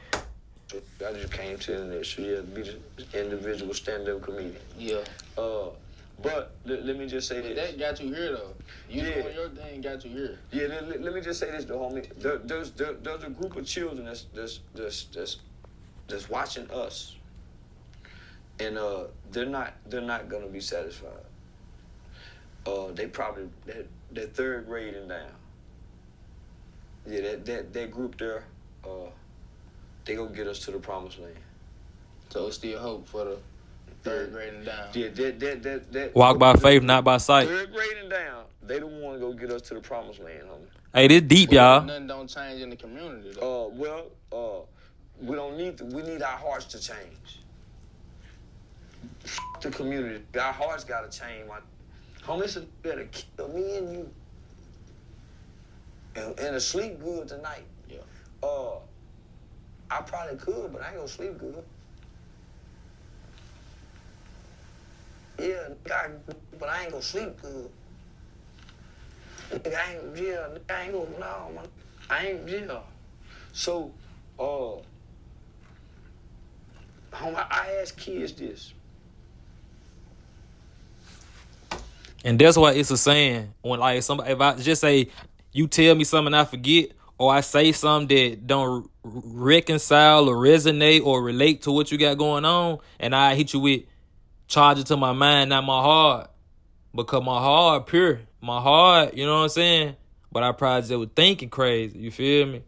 I just came to the internet. So be the individual stand-up comedian. Yeah. But let me just say this. That got you here, though. You doing your thing got you here. Yeah, let me just say this, though, homie. There's a group of children that's watching us, and they're not gonna be satisfied. They probably they're third grade and down. Yeah, that group there, they gonna get us to the promised land. So it's still hope for the third grade and down. Yeah, that Walk by faith, not by sight. third grade and down, they don't want to go get us to the promised land, homie. Hey, this deep, y'all. Nothing don't change in the community, though. We don't need we need our hearts to change. The community, our hearts gotta change, my homie. It's better kill me and you, and to sleep good tonight. Yeah. I probably could, but I ain't gonna sleep good. Yeah, but I ain't gonna sleep good. I ain't gonna, no, man. I ain't, yeah. So, I ask kids this. And that's why it's a saying when like somebody, if I just say you tell me something I forget, or I say something that don't reconcile or resonate or relate to what you got going on, and I hit you with charge it to my mind, not my heart, because my heart pure, my heart, you know what I'm saying. But I probably just was thinking crazy. You feel me?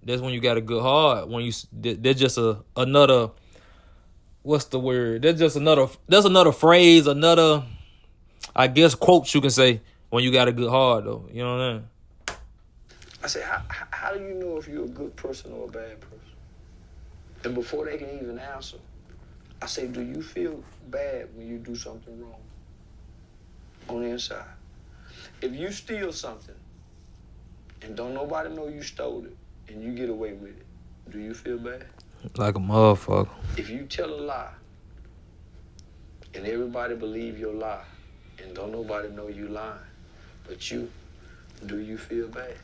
That's when you got a good heart. When you, there's just another. What's the word? There's another phrase, another, I guess, quotes you can say when you got a good heart, though. You know what I mean? I say, how do you know if you're a good person or a bad person? And before they can even answer, I say, do you feel bad when you do something wrong on the inside? If you steal something and don't nobody know you stole it and you get away with it, do you feel bad? Like a motherfucker. If you tell a lie and everybody believe your lie and don't nobody know you lying, but you, do you feel bad?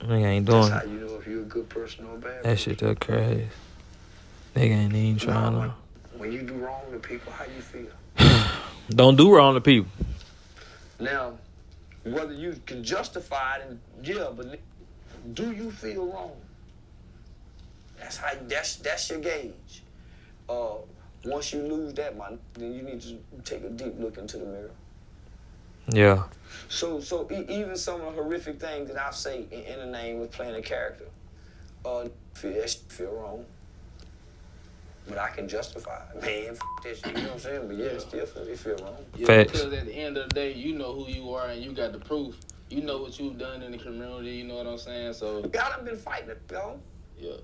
Nigga ain't doing That's how it. you know if you're a good person or a bad That person. shit that crazy. Nigga ain't even trying to. When you do wrong to people, how you feel? Don't do wrong to people. Now, whether you can justify it, but do you feel wrong? That's your gauge. Once you lose that, then you need to take a deep look into the mirror. Yeah. So even some of the horrific things that I say in the name of playing a character, feel wrong. But I can justify it. Man, this, you know what I'm saying? But it still feel wrong. Yeah, Facts. because at the end of the day, you know who you are and you got the proof. You know what you've done in the community, you know what I'm saying? So, I done been fighting it, yo. yeah.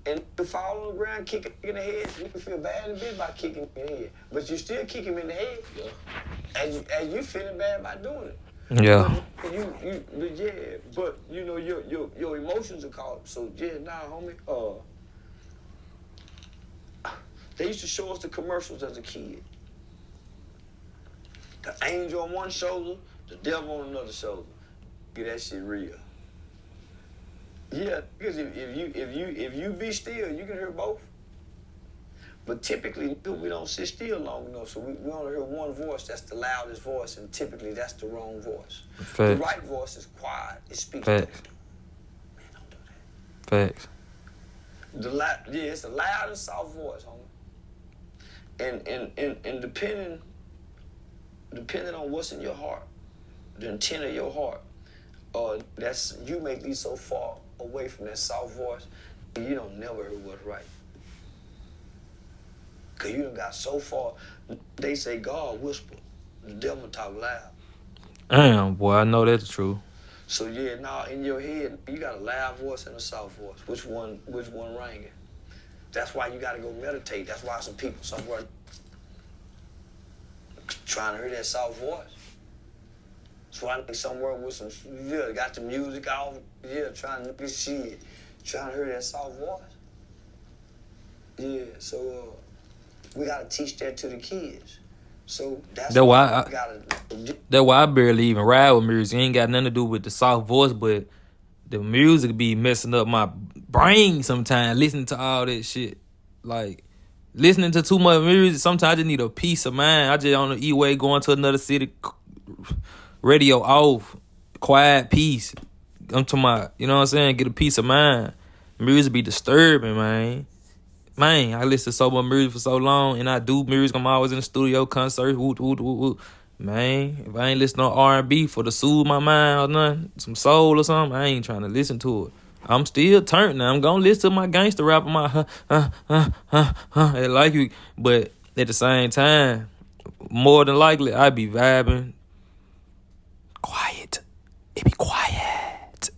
And to fall on the ground, kick him in the head, you can feel bad in a bit about kicking him in the head. But you still kick him in the head. Yeah. And you feeling bad about doing it. Yeah. But you know your emotions are caught. So homie. They used to show us the commercials as a kid. The angel on one shoulder, the devil on another shoulder. Get that shit real. Yeah, because if you be still, you can hear both. But typically, we don't sit still long enough, so we only hear one voice. That's the loudest voice, and typically that's the wrong voice. Facts. The right voice is quiet. It speaks. Facts. Man, don't do that. Facts. It's a loud and soft voice, homie. And depending on what's in your heart, the intent of your heart, that's you may be so far away from that soft voice, you don't never hear what's right. Cause you done got so far. They say God whisper, the devil talk loud. Damn, boy, I know that's true. So yeah, now in your head, you got a loud voice and a soft voice. Which one ringing? That's why you gotta go meditate. That's why some people somewhere trying to hear that soft voice. That's why I think somewhere with some, yeah, got the music off, yeah, trying to get shit, trying to hear that soft voice. Yeah, so we gotta teach that to the kids. So that's why we gotta. That's why I barely even ride with music. It ain't got nothing to do with the soft voice, but the music be messing up my brain sometimes. Listening to all that shit, like listening to too much music. Sometimes I just need a peace of mind. I just on the E-way going to another city, radio off, quiet, peace. I'm to my, you know what I'm saying? Get a peace of mind. Music be disturbing, man. Man, I listen to so much music for so long, and I do music. I'm always in the studio, concerts, Man, if I ain't listening to R&B for to soothe my mind or nothing, some soul or something, I ain't trying to listen to it. I'm still turned now. I'm gonna listen to my gangster rap, my I like you, but at the same time, more than likely, I be vibing. Quiet. It be quiet.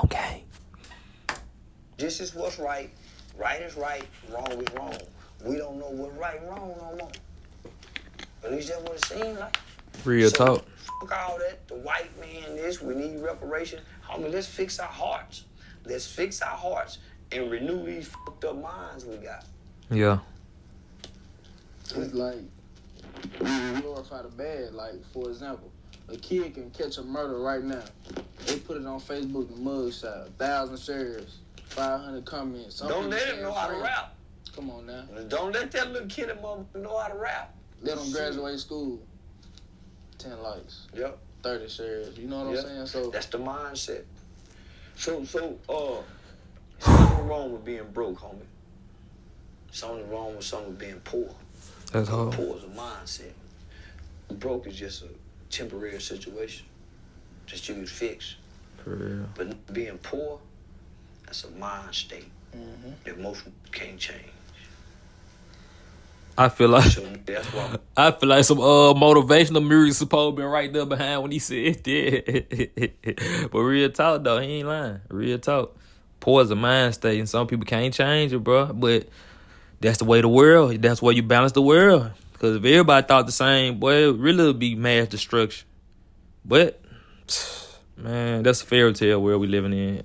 Okay. This is what's right. Right is right, wrong is wrong. We don't know what's right and wrong no more. At least that's what it seems like. Real so, talk. Fuck all that. The white man this, we need reparation. Homie, let's fix our hearts. Let's fix our hearts and renew these fucked up minds we got. Yeah. It's like, we glorify the bad. Like, for example, a kid can catch a murder right now. They put it on Facebook, the mugshot, 1,000 shares, 500 comments. Don't let him know how to rap. Come on now. Don't let that little kid know how to rap. Let him graduate school. 10 likes. Yep. 30 shares. You know what I'm saying? So that's the mindset. So there's nothing wrong with being broke, homie. There's only wrong with someone being poor. That's hard. Poor is a mindset. Broke is just a temporary situation that you can fix. For real. But being poor, that's a mind state that most can't change. I feel like So that's why some motivational music supposed to be right there behind when he said that. But real talk though, he ain't lying. Real talk. Poor is a mind state, and some people can't change it, bro. But that's the way the world. That's why you balance the world. Because if everybody thought the same, boy, it really would be mass destruction. But man, that's a fairy tale world we living in.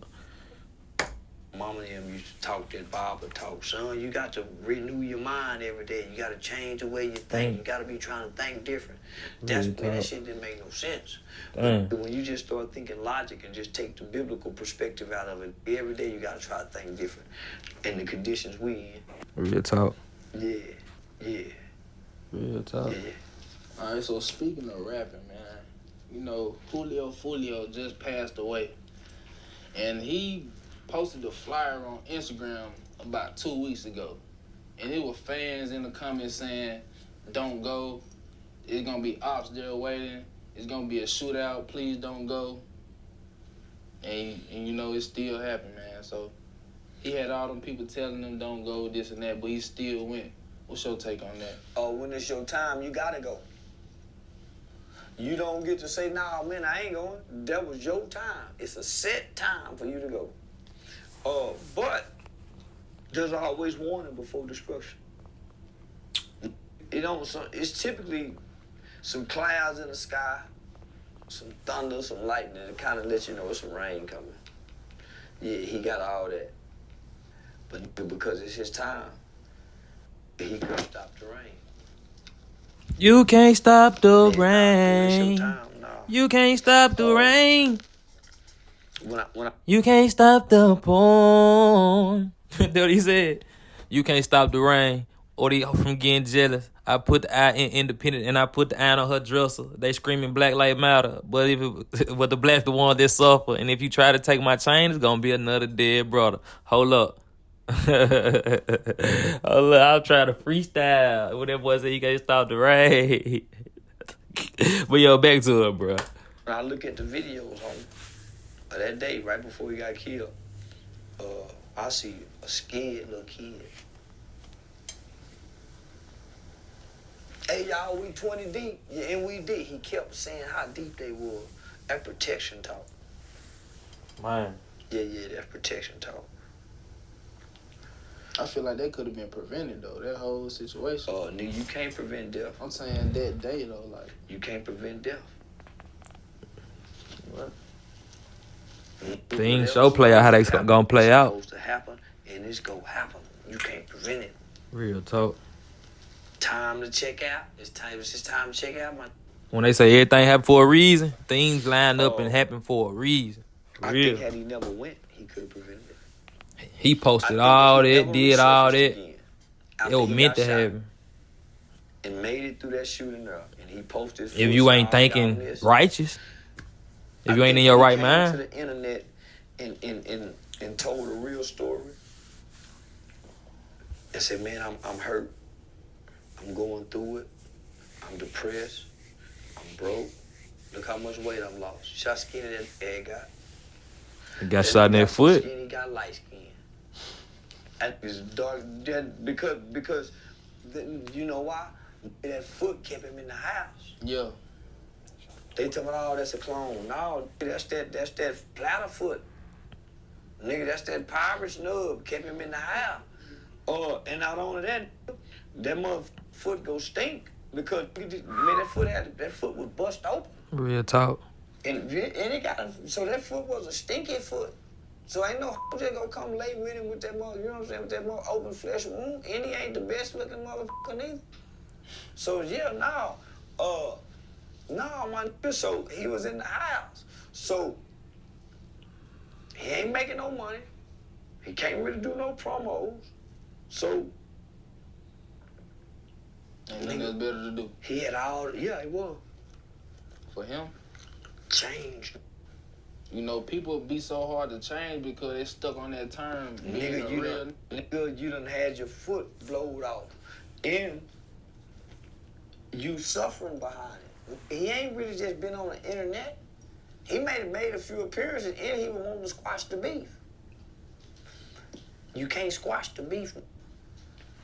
Mama and them used to talk that barber talk. Son, you got to renew your mind every day. You got to change the way you think. You got to be trying to think different. That's when that shit didn't make no sense. But when you just start thinking logic and just take the biblical perspective out of it, every day you got to try to think different. In the conditions we in. Real talk. Yeah. Real talk. Yeah. all right, so speaking of rapping, man, you know, Foolio just passed away. And he posted a flyer on Instagram about 2 weeks ago. And it was fans in the comments saying, don't go. It's going to be ops there waiting. It's going to be a shootout. Please don't go. And you know, it still happened, man. So he had all them people telling him don't go, this and that, but he still went. What's your take on that? Oh, when it's your time, you got to go. You don't get to say, nah, man, I ain't going. That was your time. It's a set time for you to go. But there's always warning before destruction. It's typically some clouds in the sky, some thunder, some lightning to kind of let you know it's some rain coming. Yeah, he got all that. But because it's his time, he couldn't stop the rain. You can't stop the Yeah, rain. it's your time, nah. You can't stop the rain. When I You can't stop the porn. That's what he said. You can't stop the rain. Or they from getting jealous. I put the eye in independent and I put the eye on her dresser. They screaming Black Lives Matter. But but the black the one that suffer. And if you try to take my chain, it's gonna be another dead brother. Hold up. Hold up, I'll try to freestyle. What that boy said, you can't stop the rain. But yo, back to it, bro. When I look at the videos of that day, right before he got killed, I see a scared little kid. Hey, y'all, we 20 deep. Yeah, and we did. He kept saying how deep they were. That protection talk. Man. Yeah, that's protection talk. I feel like that could have been prevented though. That whole situation. Oh, nigga, you can't prevent death. I'm saying that day though, like You can't prevent death. what? Things show play out how they gonna play out. It's supposed to happen, and it's gonna happen. You can't prevent it. Real talk. Time to check out. It's just time to check out, man. When they say everything happen for a reason, things line up and happen for a reason. For I real. think had he never went, he could have prevented it. He posted I all think if he that, never did all resurfaced that. again, It after was he meant got to shot happen. and made it through that shooting up, and he posted. If you ain't suicide thinking on this, righteous, if you I ain't in think your he right came mind, to the internet and told a real story and said, "Man, I'm hurt. I'm going through it. I'm depressed. I'm broke. Look how much weight I'm lost. See how skinny that egg got. he got shot in that foot. Skinny got light skin. And it's dark because you know why? That foot kept him in the house. Yeah. They tell me, oh, that's a clone. No, that's that platter foot. Nigga, that's that pirate snub kept him in the house. And not only that mother foot go stink because that foot was bust open. Real talk. And it so that foot was a stinky foot. So ain't no just gonna come lay with him with that mother, you know what I'm saying, with that mother open flesh wound. And he ain't the best looking motherfucker neither. So yeah, my nigga, so he was in the house. So he ain't making no money. He can't really do no promos. So Ain't nothing else better to do. he had it was. For him, Changed. you know, people be so hard to change because they stuck on that term. Being Nigga, you done had your foot blowed off. And you suffering behind it. He ain't really just been on the internet. He made a few appearances and he was wanting to squash the beef. You can't squash the beef.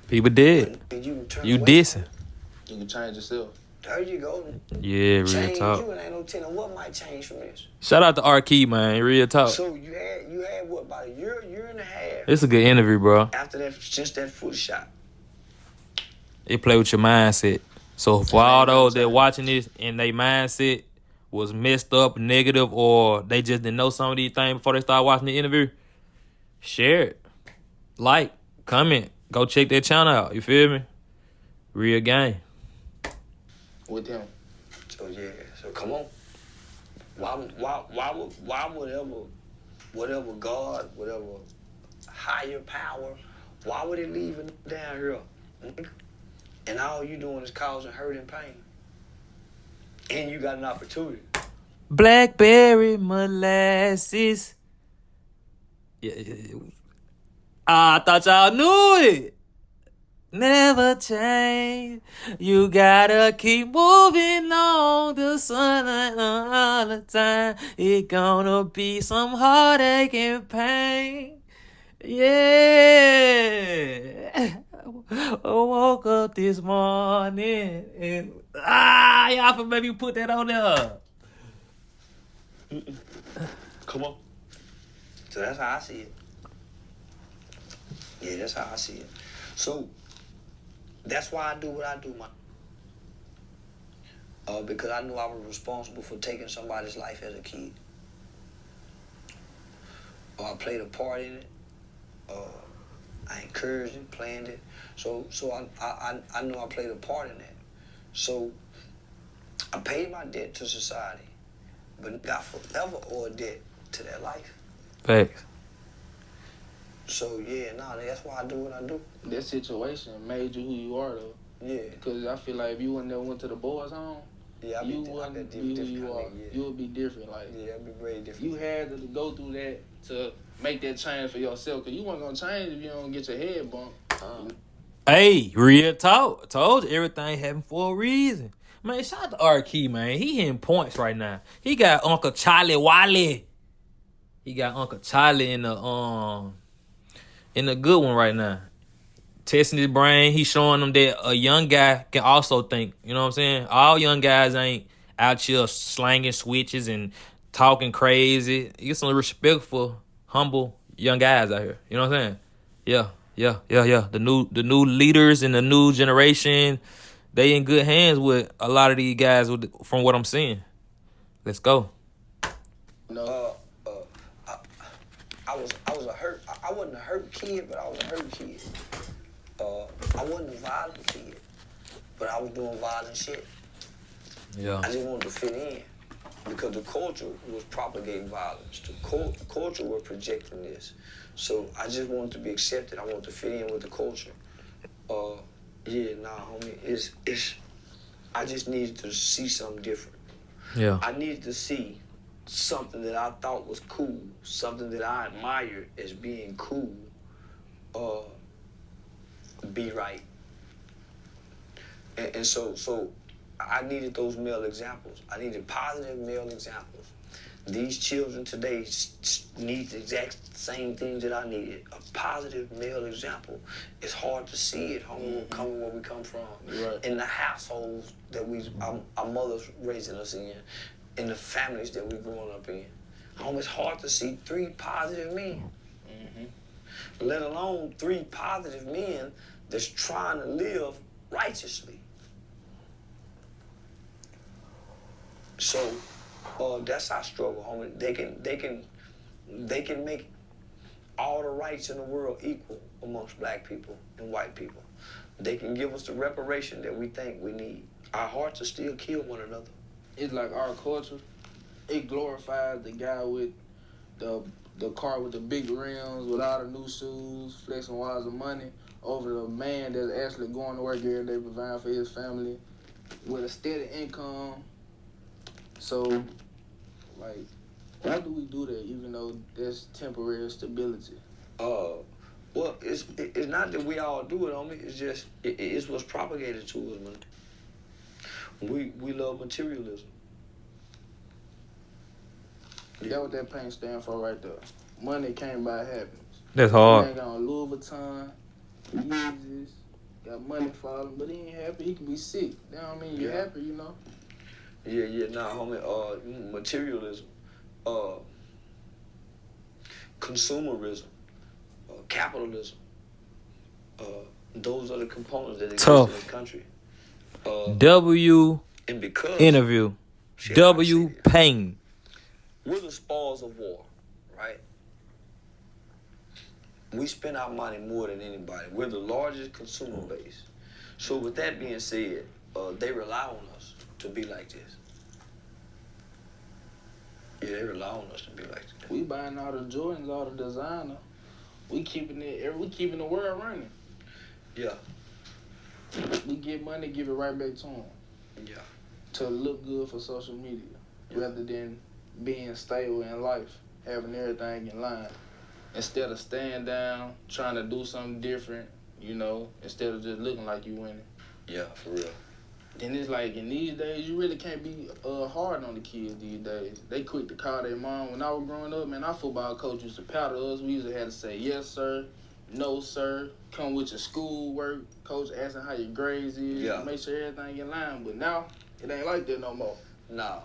People did. You dissing. You can change yourself. There you go. Yeah, real Change talk. you and ain't no telling what might change from this. Shout out to R. Key, man. Real talk. So you had what, about a year and a half It's a good interview, bro. after that, since that foot shot. It play with your mindset. So for all those that watching this and they mindset was messed up, negative, or they just didn't know some of these things before they start watching the interview, share it. Like, comment, go check that channel out. You feel me? Real game. With him. So yeah, so come on. Why would whatever God, whatever higher power, why would it leave it down here? And all you doing is causing hurt and pain. And you got an opportunity. Blackberry molasses. Yeah. I thought y'all knew it. Never change. You gotta keep moving on. The sun all the time. It gonna be some heartache and pain. Yeah. I woke up this morning and y'all for maybe put that on there. Come on. So that's how I see it. Yeah, that's how I see it. So that's why I do what I do, man. Because I knew I was responsible for taking somebody's life as a kid. I played a part in it. I encouraged it, planned it. So I know I played a part in that. So I paid my debt to society, but I forever owe a debt to that life. Thanks. So yeah, that's why I do what I do. That situation made you who you are, though. Yeah. Because I feel like if you wouldn't have went to the boys' home, Yeah, you wouldn't be who you are. You would be different. Like, yeah, I'd be very different. you had to go through that to make that change for yourself. Because you weren't going to change if you don't get your head bumped. Hey, real talk. Told you everything happened for a reason. Man, shout out to R. Key, man. He hitting points right now. He got Uncle Charlie Wally. He got Uncle Charlie in the good one right now. testing his brain. He's showing them that a young guy can also think. You know what I'm saying? All young guys ain't out here slanging switches and talking crazy. You get some respectful, humble young guys out here. You know what I'm saying? Yeah. The new leaders in the new generation, they in good hands with a lot of these guys from what I'm seeing. Let's go. No. I was a hurt. I wasn't a hurt kid, but I was a hurt kid. I wasn't a violent kid, but I was doing violent shit. Yeah. I just wanted to fit in because the culture was propagating violence. The culture was projecting this. So I just wanted to be accepted. I wanted to fit in with the culture. Homie, I just needed to see something different. Yeah. I needed to see something that I thought was cool, something that I admired as being cool, be right. And so I needed those male examples. I needed positive male examples. These children today need the exact same things that I needed. A positive male example. It's hard to see it, homie, coming where we come from. Right. In the households that our mothers raising us in the families that we're growing up in. Homie, it's hard to see 3 positive men. Let alone 3 positive men that's trying to live righteously. So that's our struggle, homie. They can make all the rights in the world equal amongst black people and white people. They can give us the reparation that we think we need. Our hearts will still kill one another. It's like our culture, it glorifies the guy with the car with the big rims, with all the new shoes, flexing wires of money, over the man that's actually going to work every day, providing for his family, with a steady income. So, like, why do we do that even though there's temporary stability? Well, it's not that we all do it, homie. It's just, it's what's propagated to us, man. We love materialism. That's what that paint stand for right there. Money came by happiness. That's He hard. ain't got on Louis Vuitton, Yeezys, got money falling, but he ain't happy. He can be sick. That don't mean you're happy, you know? Nah, homie, materialism, consumerism, capitalism, those are the components that exist Tough. in this country. W And because interview. Shit, I W see it. pain. We're the spoils of war, right? We spend our money more than anybody. We're the largest consumer base. So with that being said, they rely on us to be like this. Yeah, they rely on us to be like this. We buying all the Jordans, all the designer. We keeping the world running. Yeah, We get money, give it right back to them. yeah. To look good for social media, rather than being stable in life, having everything in line. Instead of staying down, trying to do something different, you know, instead of just looking like you winning. Yeah, for real. Then it's like, in these days, you really can't be hard on the kids these days. They quick to call their mom. When I was growing up, man, our football coach used to powder us. We used to have to say, yes, sir, no, sir, come with your schoolwork, coach asking how your grades is, Yeah. make sure everything in line. But now, it ain't like that no more. Nah,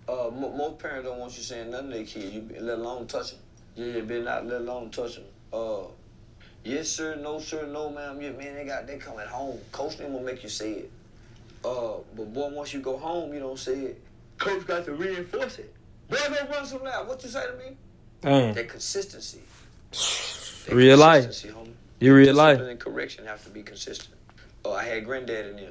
most parents don't want you saying nothing to their kids, let alone touching. Yeah, better not let alone touching. Yes, sir, no, ma'am. Yeah, man, they coming home. Coach them will make you say it. But boy, once you go home, you don't say it. Coach got to reinforce it. Boy, go run some loud. What you say to me? Damn. That consistency. Real life. Consistency, homie. You real life. Discipline and correction have to be consistent. I had granddad in there.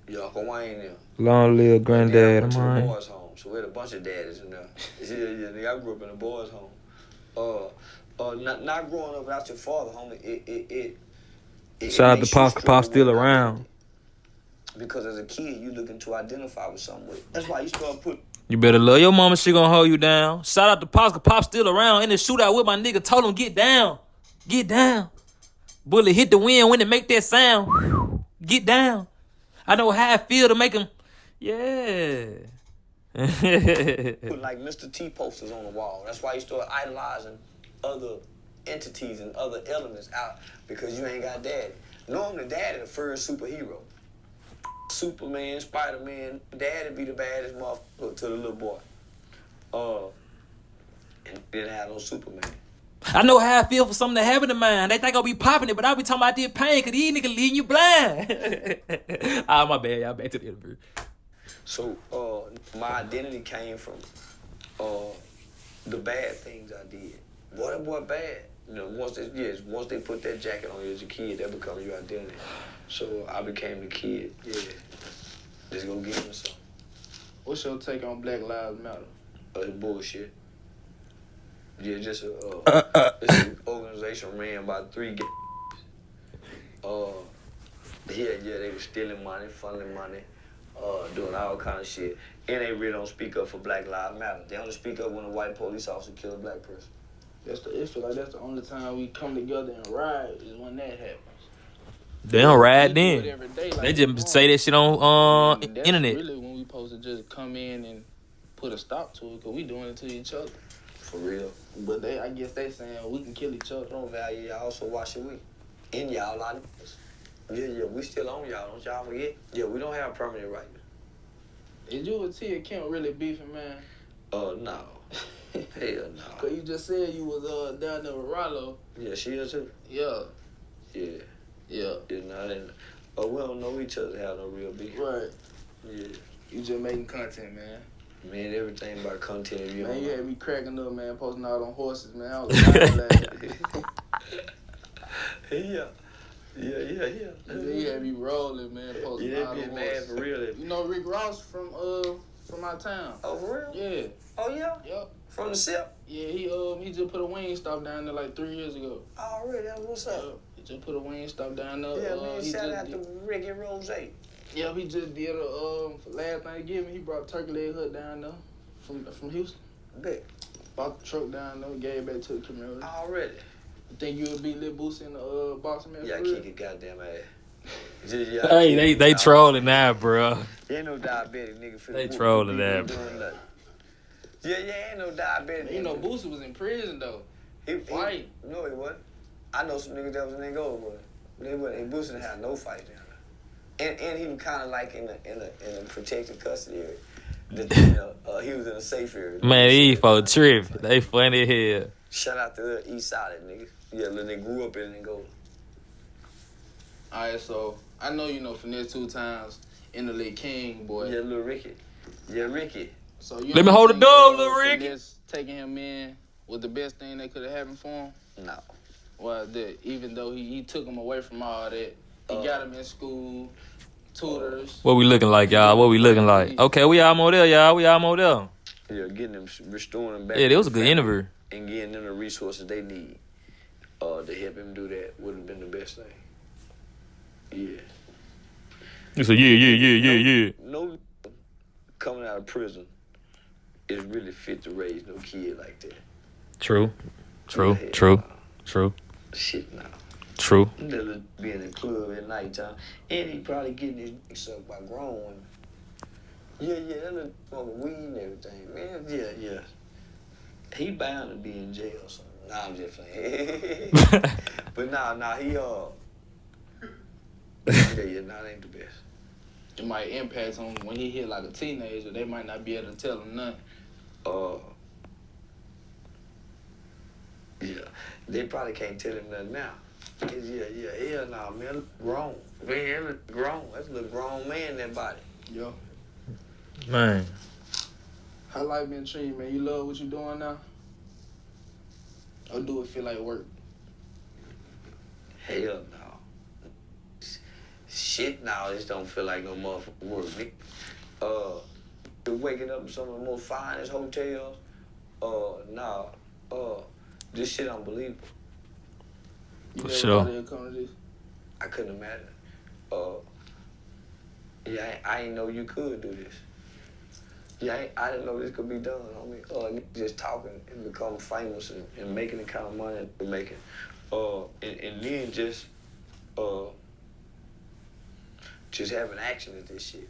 Yeah, Uncle Wayne in there. Long live granddad I of went to the mine. boys' home, so we had a bunch of daddies in there. Yeah, I grew up in a boys' home. Not growing up without your father, homie. It Shout out to makes you Pop. struggle Pop still with around. identity. Because as a kid, you looking to identify with something. That's why you start put. You better love your mama. She gonna hold you down. Shout out to Pop. 'Cause Pop still around. In the shootout with my nigga, told him get down. Get down. Bullet hit the wind when it make that sound. Get down. I know how I feel to make him. Yeah. Put like Mr. T posters on the wall. That's why you start idolizing other entities and other elements out because you ain't got daddy. Normally, daddy the first superhero. Superman, Spider-Man, daddy be the baddest motherfucker to the little boy. And didn't have no Superman. I know how I feel for something that happened to mine. They think I'll be popping it, but I be talking about I did pain because these niggas leaving you blind. My bad, y'all. Back to the interview. So, my identity came from the bad things I did. Boy, that boy bad. You know, once they put that jacket on you as a kid, that becomes your identity. So I became the kid. Yeah. Just go give him something. What's your take on Black Lives Matter? It's bullshit. Yeah, just it's an organization ran by 3 guys. They were stealing money, funneling money, doing all kind of shit. And they really don't speak up for Black Lives Matter. They only speak up when a white police officer kill a black person. It feel like that's the only time we come together and ride is when that happens. They don't ride then. Day, like they just say that shit on that's internet. Really when we supposed to just come in and put a stop to it, because we doing it to each other. For real. But I guess they saying we can kill each other. Don't value y'all, so why should we? And y'all lot of niggas. Yeah, we still on y'all, don't y'all forget? Yeah, we don't have permanent right now. Is you and Tia Kemp really beefing, man? No. Hell no. Cause you just said you was down there with Rollo. Yeah, she is too. Yeah. Yeah. Yeah. We don't know each other, have no real beef. Right. Yeah. You just making content, man. Man, everything about content. Man, you had me cracking up, man, posting out on horses, man. I was laughing. Yeah. You had me rolling, man, posting out on horses. For real. You know Rick Ross from our town. Oh, for real? Yeah. Oh, yeah? Yep. From the SIP? Yeah, he just put a wing stop down there like 3 years ago. Oh, really? That's what's up? Yep. He just put a wing stop down there. Yeah, man, shout out to Ricky Rose. Yeah, he just did for last Thanksgiving. He brought turkey leg hut down there from Houston. Bet. Bought the truck down there, gave it back to the community. Already? You think you would beat Lil Boosie in the boxing match? Yeah, kick it goddamn ass. Hey, they trolling now, bro. Ain't no diabetic nigga. They trolling that. Yeah, ain't no diabetic. You know, Boosie was in prison though. He fight. No, he wasn't. I know some niggas that was in there go with him. Boosie didn't have no fight down there. And he was kind of like in a protected custody area. He was in a safe area. Man, these folks trip. They funny as hell. Shout out to the east side of niggas. Yeah, they grew up in it and go. Alright, so I know you know Finesse2tymes, in the Lit King, boy. Yeah, Lil Ricky. Yeah, Ricky. So you Let me hold the door, Lil Ricky. Finesse taking him in was the best thing that could have happened for him? No. Well, even though he took him away from all that, he got him in school, tutors. What we looking like, y'all? What we looking like? Okay, we almost there, y'all. We almost there. Yeah, getting them, restoring them back. Yeah, that was a good interview. And getting them the resources they need to help him do that would have been the best thing. Yeah. You said, yeah. No coming out of prison is really fit to raise no kid like that. True. Shit, now. True. They'll be in the club at nighttime, and he probably getting his dick sucked by grown women. Yeah, that little smoking weed and everything, man. Yeah. He bound to be in jail or something. Nah, I'm just playing. But nah, he that ain't the best. It might impact him when he hit like a teenager. They might not be able to tell him nothing. Yeah, they probably can't tell him nothing now. Hell nah, man, grown. Man, grown. That's a little grown man in that body. Yo. Man. How life been treating, man? You love what you doing now? Or do it feel like work? Hell no. Shit now, it just don't feel like no motherfucking work, nigga. Waking up in some of the most finest hotels. This shit unbelievable. You For never sure. thought it'd come to this? I couldn't imagine. I ain't know you could do this. I didn't know this could be done. I mean, just talking and become famous and making the kind of money that we're making. And then just having action at this shit.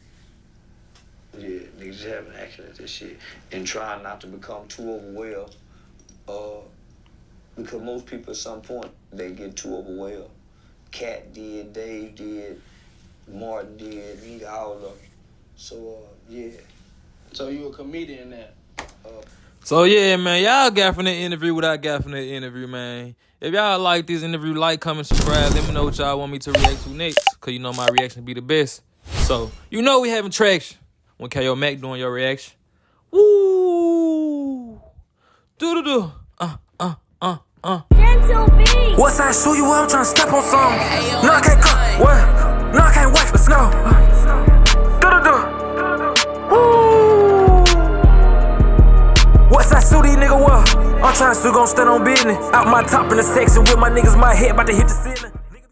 Yeah, niggas just having action at this shit. And trying not to become too overwhelmed Because most people at some point, they get too overwhelmed. Cat did, Dave did, Martin did, me, all of them. So, yeah. So you a comedian now? So yeah, man, y'all got from the interview what I got from the interview, man. If y'all like this interview, like, comment, subscribe. Let me know what y'all want me to react to next, cause you know my reaction be the best. So you know we having traction when Chaayo Mac doing your reaction. Woo, do do do, What's I show you? I'm trying to step on something. No, I can't come. What? No, I can't wait. Let's go. Woo. What's I show these niggas? What? I'm trying to still gon' stand on business. Out my top in the section with my niggas, my head about to hit the ceiling.